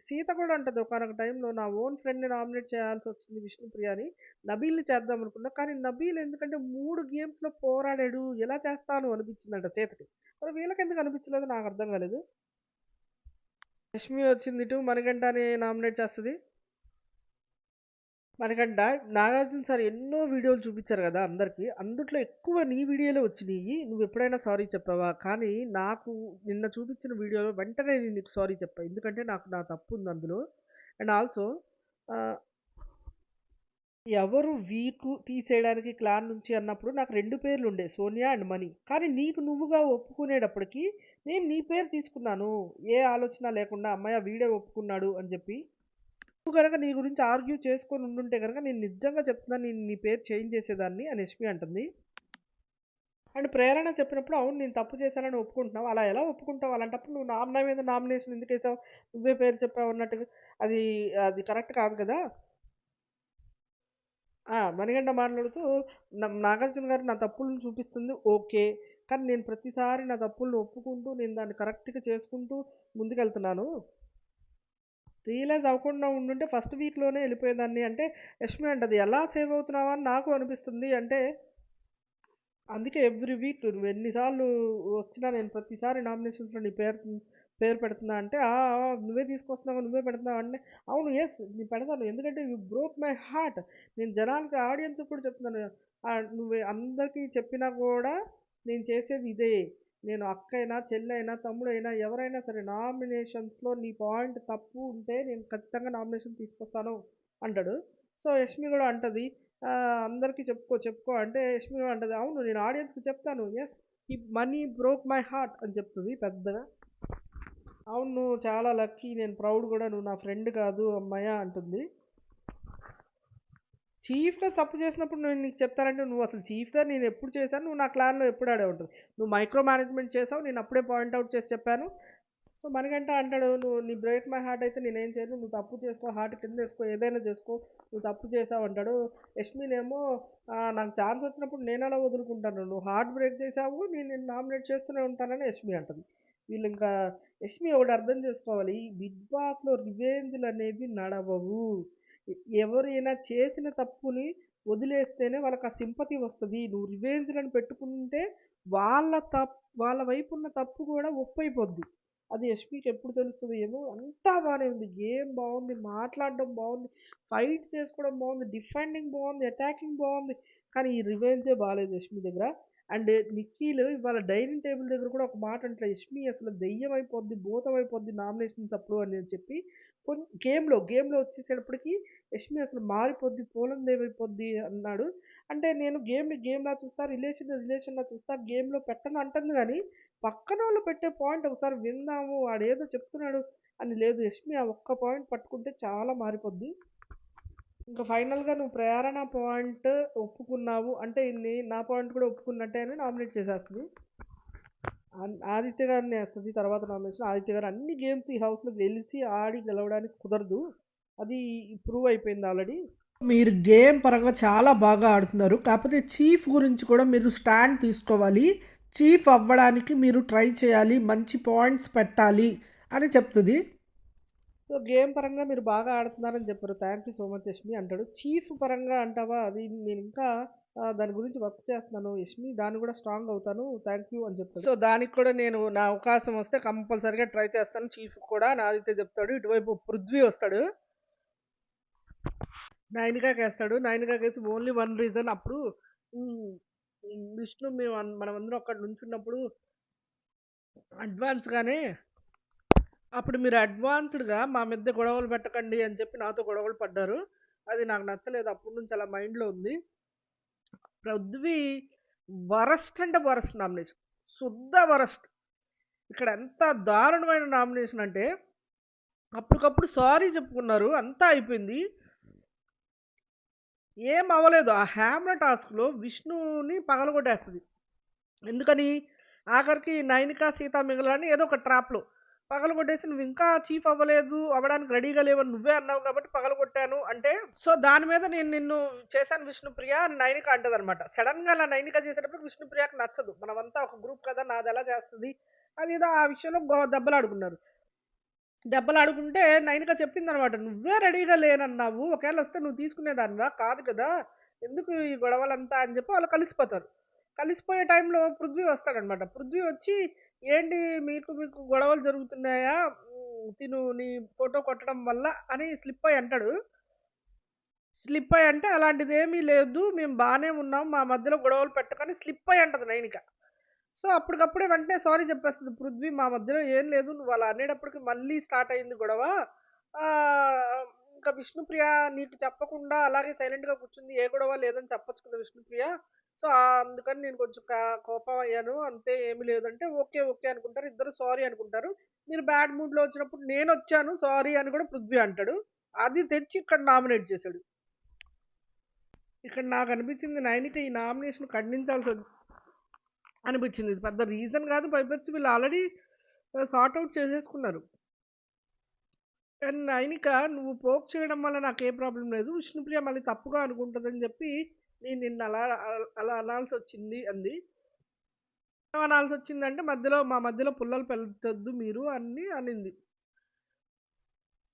సీత కూడా అంటది ఒకానొక టైంలో నా ఓన్ ఫ్రెండ్‌ని నామినేట్ చేయాల్సొచ్చింది విష్ణుప్రియని. నబీల్‌ని చేద్దాం అనుకున్నా. కానీ నబీల్ ఎందుకంటే 3 గేమ్స్‌లో పోరాడాడు. ఎలా చేస్తాను అనిపించిందంట సీతకి. మరి వీళ్ళకెందుకు అనిపించలేదో నాకర్థం కాలేదు. రష్మి వచ్చింది ఇటు మణికంఠని నామినేట్ చేస్తది. మణికంఠ, నాగార్జున సార్ ఎన్నో వీడియోలు చూపిచ్చారు గదా అందరికి. అందుట్లో ఎక్కువ నీ వీడియోలే వచ్చినియి. నువ్వెప్పుడైనా సారీ చెప్పావా? కానీ నాకు నిన్న చూపిచ్చిన వీడియోలో వెంటనే నేను నీకు సారీ చెప్పా. ఎందుకంటే నాకు నా తప్పుందందులో. అండ్ ఆల్సో ఆహ్, ఎవరు వీకు తీసేయడానికి క్లాన్ నుంచి అన్నప్పుడు నాకు 2 పేర్లుండే. సోనియా అండ్ మణి. కానీ నీకు నువ్వుగా ఒప్పుకునేటప్పటికి నేను నీ పేరు తీసుకున్నాను. ఏ ఆలోచన లేకుండా హమ్మయ్య! వీడే ఒప్పుకున్నాడు అని జెప్పి. నువ్వు గనక నీ గురించి ఆర్గ్యూ చేసుకొని ఉండుంటే గనక నేను నిజంగా చెప్తున్నాను నేను నీ పేరు చేంజ్ చేసేదాన్ని అని యష్మి అంటుంది. అండ్ ప్రేరణ చెప్పినప్పుడు అవును నేను తప్పు చేశానని ఒప్పుకుంటున్నావు. అలా ఎలా ఒప్పుకుంటావు? అలాంటప్పుడు నువ్వు నా మీద నామినేషన్ ఎందుకేసావు? నువ్వే పేరు చెప్పావు అన్నట్టుగా. అది అది కరెక్ట్ కాదు కదా! మణికంఠ మాట్లాడుతూ నాగార్జున గారు నా తప్పులను చూపిస్తుంది ఓకే. కానీ నేను ప్రతిసారి నా తప్పులను ఒప్పుకుంటూ నేను దాన్ని కరెక్ట్‌గా చేసుకుంటూ ముందుకెళ్తున్నాను. రియలైజ్ అవ్వకుండా ఉండుంటే ఫస్ట్ వీక్‌లోనే ఎళ్ళిపోయేదాన్ని. అంటే యష్మి అంటది, "ఎలా సేవ్ అవుతున్నావా అని నాకు అనిపిస్తుంది." అంటే అందుకే ఎవ్రీ వీక్ నువ్వెన్ని సార్లు వచ్చినా నేను ప్రతిసారి నామినేషన్స్‌లో నీ పేరు పెడుతున్నా అంటే, "ఆ! ఆ! నువ్వే తీసుకొస్తున్నావు, నువ్వే పెడుతున్నావు" అంటే, అవును. యెస్. నేను పెడతాను. ఎందుకంటే యూ బ్రోక్ మై హార్ట్. నేను జనాలకి ఆడియన్స్‌కి కూడా చెప్తున్నాను. నువ్వు అందరికీ చెప్పినా కూడా నేను చేసేది ఇదే. నేను అక్కయినా, చెల్లయినా, తమ్ముడైనా ఎవరైనా సరే నామినేషన్స్‌లో నీ పాయింట్ తప్పు ఉంటే నేను ఖచ్చితంగా నామినేషన్ తీసుకొస్తాను అంటాడు. సో, యష్మి గూడా అంటది అందరికి చెప్పుకో అంటే యష్మి గూడా అంటది, అవును నేను ఆడియన్స్‌కి చెప్తాను. యెస్. ఈ మనీ బ్రోక్ మై హార్ట్ అని చెప్తది పెద్దగా. అవును నువ్వు చాలా లక్కీ. నేను ప్రౌడ్ గూడా. నువ్వు నా ఫ్రెండ్ కాదు అమ్మయ్య అంటుంది. చీఫ్‌గా తప్పు చేసినప్పుడు నేను నీకు చెప్తానంటే నువ్వసలు చీఫ్‌గా నేనెప్పుడు చేశాను? నువ్వు నా క్లాన్‌లో ఎప్పుడు ఆడావు అంటది. నువ్వు మైక్రో మేనేజ్‌మెంట్ చేసావు. నేను అప్పుడే పాయింట్ ఔట్ చేసి చెప్పాను. సో, మణికంఠ అంటాడు, "నువ్వు నీ బ్రేక్ మై హార్ట్ అయితే నేనేం చేయను. నువ్వు తప్పు చేసుకో, హార్ట్ కిందేసుకో, ఏదైనా చేసుకో. నువ్వు తప్పు చేశావు" అంటాడు. యష్మినేమో "నాకు ఛాన్స్ వచ్చినప్పుడు నేనెలా వదులుకుంటాను. నువ్వు హార్ట్ బ్రేక్ చేశావు. నేను నిన్ను నామినేట్ చేస్తూనే ఉంటానని" యష్మి అంటది. వీళ్ళింకా యష్మి ఒకటి అర్థం చేసుకోవాలి. ఈ బిగ్ బాస్‌లో రివెంజ్‌లనేవి నడవవు. ఎవరైనా చేసిన తప్పుని వదిలేస్తేనే వాళ్ళకి ఆ సింపతి వస్తది. నువ్వు రివెంజ్‌లని పెట్టుకుంటే వాళ్ళ వైపున్న తప్పు గూడా ఒప్పైపోద్ది. అది యష్మికి ఎప్పుడు తెలుస్తదో ఏమో! అంతా బానే ఉంది. గేమ్ బావుంది. మాట్లాడడం బావుంది. ఫైట్ చేసుకోవడం బావుంది. డిఫెండింగ్ బావుంది. అటాకింగ్ బావుంది. కానీ ఈ రివెంజే బాలేదు యష్మి దగ్గర. అండ్ నిఖిల్ ఇవాళ డైనింగ్ టేబుల్ దగ్గర కూడా ఒక మాట అంటాడు. యష్మి అసలు దెయ్యం అయిపోద్ది, భూతం అయిపోద్ది నామినేషన్స్ అప్పుడు అని చెప్పి గేమ్‌లో వచ్చేసేటప్పటికి యష్మి అసలు మారిపోద్ది, పోలందేవి అయిపోద్ది అన్నాడు. అంటే నేను గేమ్‌ని గేమ్‌లా చూస్తా, రిలేషన్‌లా చూస్తా, గేమ్‌లో పెట్టను అంటుంది గానీ, పక్కనోళ్ళు పెట్టే పాయింట్ ఒకసారి విందాము, వాడేదో చెప్తున్నాడు అని లేదు. యష్మి ఆ ఒక్క పాయింట్ పట్టుకుంటే చాలా మారిపోద్ది. ఇంక ఫైనల్‌గా నువ్వు ప్రేరణ పాయింట్ ఒప్పుకున్నావు. అంటే నా పాయింట్ కూడా ఒప్పుకున్నట్టే అని నామినేట్ చేసేస్తది. ఆదిత్య గారిని ఏస్తది తర్వాత నామినేషన్. ఆదిత్య గారు అన్ని గేమ్స్ ఈ హౌస్‌లో ఆడి గెలవడానికి కుదరదు. అది ప్రూవ్ అయిపోయింది ఆల్రెడీ. మీరు గేమ్ పరంగా చాలా బాగా ఆడుతున్నారు. కాకపోతే చీఫ్ గురించి కూడా మీరు స్టాండ్ తీసుకోవాలి. చీఫ్ అవ్వడానికి మీరు ట్రై చేయాలి. మంచి పాయింట్స్ పెట్టాలి అని చెప్తది. సో, గేమ్ పరంగా మీరు బాగా ఆడుతున్నారని చెప్పారు. Thank you so much Yashmi అంటాడు. చీఫ్ పరంగా అంటావా? అది నేనింకా దాని గురించి వర్క్ చేస్తున్నాను యష్మి. దాన్ని కూడా స్ట్రాంగ్ అవుతాను. థ్యాంక్ యూ అని చెప్తాడు. సో, దానికి కూడా నేను నా అవకాశం వస్తే కంపల్సరీగా ట్రై చేస్తాను చీఫ్ కూడా అని ఆదిత్య చెప్తాడు. ఇటువైపు పృథ్వీ వస్తాడు. నైనికాకేస్తాడు. నైనికాకేసి ఓన్లీ వన్ రీజన్ అప్పుడు హ్మ్. విష్ణు మనమందరం అక్కడ నుంచున్నప్పుడు అడ్వాన్స్‌గానే అప్పుడు మీరు అడ్వాన్స్డ్‌గా మా మధ్య గొడవలు పెట్టకండి అని చెప్పి నాతో గొడవలు పడ్డారు. అది నాకు నచ్చలేదు. అప్పటి నుంచి అలా మైండ్‌లో ఉంది. పృథ్వీ వరస్ట్ అంటే వరస్ట్ నామినేషన్. శుద్ధ వరస్ట్. ఇక్కడ ఎంత దారుణమైన నామినేషన్ అంటే అప్పటికప్పుడు సారీ చెప్పుకున్నారు. అంతా అయిపోయింది. ఏం అవ్వలేదు. ఆ హ్యామ్‌ల టాస్క్‌లో విష్ణుని పగలగొట్టేస్తది. ఎందుకని? ఆఖరికి నైనిక, సీత మిగలని ఏదో ఒక ట్రాప్‌లో పగలగొట్టేసి నువ్వింకా చీఫ్ అవ్వడానికి రెడీగా లేవని నువ్వే అన్నావు కాబట్టి పగలగొట్టాను అంటే, సో, దాని మీద నేను నిన్ను చేశాను విష్ణుప్రియ అని నైనిక అంటదనమాట. సడెన్‌గా అలా నైనిక చేసేటప్పుడు విష్ణుప్రియకి నచ్చదు. మనమంతా ఒక గ్రూప్ కదా! నాదెలా చేస్తది? అది ఏదో ఆ విషయంలో దెబ్బలాడుకున్నారు. దెబ్బలాడుకుంటే నైనిక చెప్పిందనమాట. "నువ్వే రెడీగా లేనన్నావు. ఒకేళ వస్తే నువ్వు తీసుకునేదానివా? కాదు కదా! ఎందుకు ఈ గొడవలంతా" అని చెప్పి వాళ్ళు కలిసిపోతారు. కలిసిపోయే టైంలో పృథ్వీ వస్తాడనమాట. పృథ్వీ వచ్చి, "ఏంటి మీకు గొడవలు జరుగుతున్నాయా? తిను నీ ఫోటో కొట్టడం వల్ల" అని స్లిప్ అయ్యి అంటాడు. స్లిప్ అయ్యి అంటే, "అలాంటిదేమీ లేదు. మేము బానే ఉన్నాం. మా మధ్యలో గొడవలు పెట్టకని" స్లిప్ అయ్యి అంటది నైనిక. సో, అప్పటికప్పుడే వెంటనే సారీ చెప్పేస్తది పృథ్వీ. మా మధ్యలో ఏం లేదు. నువ్వు అలా అనేటప్పటికి మళ్ళీ స్టార్ట్ అయింది గొడవ. ఇంకా విష్ణుప్రియ నీకు చెప్పకుండా అలాగే సైలెంట్‌గా కూర్చుంది. ఏ గొడవ లేదని చెప్పొచ్చు కదా విష్ణుప్రియ. సో, అందుకని నేను కొంచెం కోపం అయ్యాను. అంతే ఏమి లేదంటే, ఓకే. ఓకే అనుకుంటారు. ఇద్దరు సారీ అనుకుంటారు. మీరు బ్యాడ్ మూడ్‌లో వచ్చినప్పుడు నేనొచ్చాను సారీ అని కూడా పృథ్వీ అంటాడు. అది తెచ్చి ఇక్కడ నామినేట్ చేసాడు. ఇక్కడ నాకనిపించింది నైనిక ఈ నామినేషన్ ఖండించాల్సి అనిపించింది. ఇది పెద్ద రీజన్ కాదు. పైపెచ్చు వీళ్ళు ఆల్రెడీ సార్ట్ ఔట్ చేసేసుకున్నారు. అండ్ నైనిక నువ్వు పోక్ చేయడం వల్ల నాకే ప్రాబ్లమ్ లేదు. విష్ణుప్రియ మళ్ళీ తప్పుగా అనుకుంటదని చెప్పి నేను నిన్ను అలా అనాల్సొచ్చింది అంది. ఏం అనాల్సొచ్చిందంటే మా మధ్యలో పుల్లలు పెట్టొద్దు మీరు అని అనింది.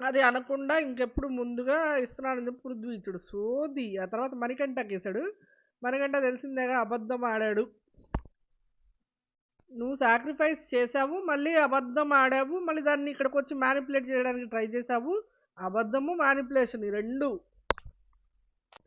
అది అనకుండా ఇంకెప్పుడు ముందుగా ఇస్తున్నానని చెప్పి పృథ్వీ ఇచ్చాడు. సోది. ఆ తర్వాత మణికంఠకేసాడు. మణికంఠ తెలిసిందేగా అబద్ధం ఆడాడు. నువ్వు సాక్రిఫైస్ చేసావు. మళ్ళీ అబద్ధం ఆడావు. మళ్ళీ దాన్ని ఇక్కడికొచ్చి మ్యానిపులేట్ చేయడానికి ట్రై చేసావు. అబద్ధము, మ్యానిపులేషన్ ఈ 2.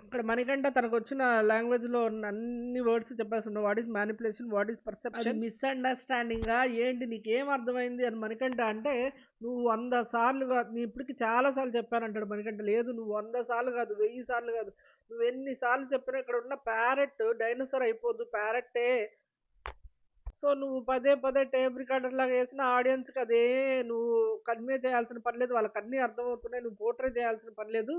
ఇక్కడ మణికంఠ తనకొచ్చిన లాంగ్వేజ్‌లో ఉన్న అన్ని వర్డ్స్ చెప్పేస్తుండు. What is manipulation? What is perception? అది మిస్‌అండర్‌స్టాండింగా? ఏంటి నీకేం అర్థమైంది? అని మణికంఠ అంటే, నువ్వు 100 సార్లు గాదు నేను ఇప్పటికి చాలా సార్లు చెప్పానంటాడు మణికంఠ. లేదు నువ్వు 100 సార్లు గాదు, 1000 సార్లు గాదు. నువ్వెన్ని సార్లు చెప్పినా ఇక్కడ ఉన్న ప్యారట్ డైనోసార్ అయిపోద్దు. ప్యారట్టే. సో, నువ్వు పదే పదే టేప్ రికార్డర్ లాగా ఏసినా ఆడియన్స్‌కి అదే నువ్వు కన్వే చేయాల్సిన పని లేదు. వాళ్ళకన్నీ అర్థమవుతున్నాయి. నువ్వు పోర్ట్రే చేయాల్సిన పని లేదు.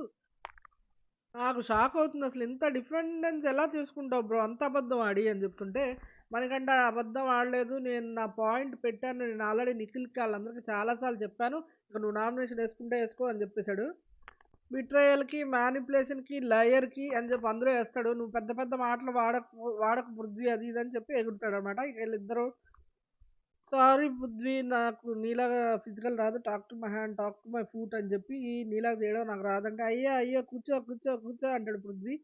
నాకు షాక్ అవుతుంది. అసలు ఇంత డిఫెండెన్స్ ఎలా తీసుకుంటావు బ్రో? అంత అబద్ధం ఆడి అని చెప్తుంటే, మనకంటే అబద్ధం ఆడలేదు. నేను నా పాయింట్ పెట్టాను. నేను ఆల్రెడీ నిఖిల్‌కి ఆళ్ళందరికీ చాలా సార్లు చెప్పాను. ఇక నువ్వు నామినేషన్ ఏసుకుంటే ఏసుకో అని చెప్పేసాడు. బిట్రేయల్‌కి, మ్యానిపులేషన్‌కి, లయర్‌కి అని చెప్పి అందులో ఏస్తాడు. నువ్వు పెద్ద పెద్ద మాటలు వాడకు పృథ్వీ అది ఇది అని చెప్పి ఎగురుతాడనమాట. ఇక వీళ్ళిద్దరూ సారీ పృథ్వీ, నాకు నీలాగా ఫిజికల్ రాదు. Talk to my hand, talk to my foot అని చెప్పి నీలాగా చేయడం నాకు రాదంటే, అయ్యా అయ్యో కూర్చో కూర్చో కూర్చో అంటాడు పృథ్వీ.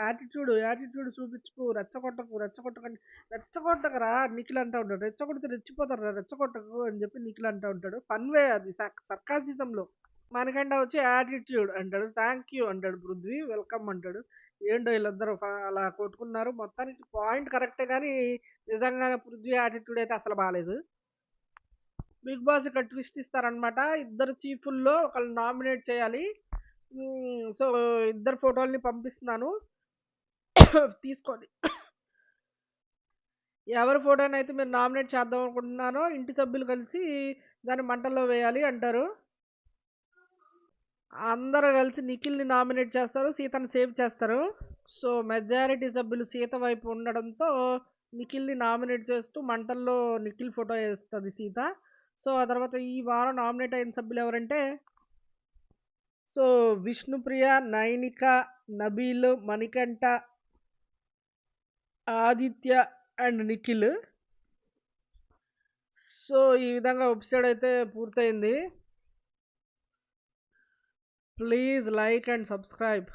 యాటిట్యూడ్ యాటిట్యూడ్ చూపించుకో, రెచ్చగొట్టకు రెచ్చగొట్టకండి. రెచ్చగొట్టకరా నిఖిల్ అంటా ఉంటాడు. రెచ్చగొడితే రెచ్చిపోతారా, రెచ్చగొట్టకు అని చెప్పి నిఖిల్ అంటా ఉంటాడు. ఫన్వే అది, సర్కాసిజంలో. మనకంటే వచ్చి యాటిట్యూడ్ అంటాడు. థ్యాంక్ యూ అంటాడు పృథ్వీ. వెల్కమ్ అంటాడు. ఏంటో వీళ్ళిద్దరూ అలా కొట్టుకున్నారు. మొత్తానికి పాయింట్ కరెక్టే కానీ నిజంగానే పృథ్వీ యాటిట్యూడ్ అయితే అసలు బాగాలేదు. బిగ్ బాస్ ఇక్కడ ట్విస్ట్ ఇస్తారనమాట. ఇద్దరు చీఫుల్లో ఒకళ్ళు నామినేట్ చేయాలి. సో ఇద్దరు ఫోటోల్ని పంపిస్తున్నాను. తీసుకొని ఎవరి ఫోటోనైతే మీరు నామినేట్ చేద్దాం అనుకుంటున్నారో ఇంటి సభ్యులు కలిసి దాన్ని మంటల్లో వేయాలి అంటారు. అందరూ కలిసి నిఖిల్ని నామినేట్ చేస్తారు, సీతను సేవ్ చేస్తారు. సో మెజారిటీ సభ్యులు సీత వైపు ఉండడంతో నిఖిల్ని నామినేట్ చేస్తూ మంటల్లో నిఖిల్ ఫోటో వేస్తుంది సీత. సో ఆ తర్వాత ఈ వారం నామినేట్ అయిన సభ్యులు ఎవరంటే, so Vishnupriya, Nainika, Nabeel, Manikanta, Aditya and Nikhil. So ఈ విధంగా ఎపిసోడ్ అయితే పూర్తయింది. Please like and subscribe.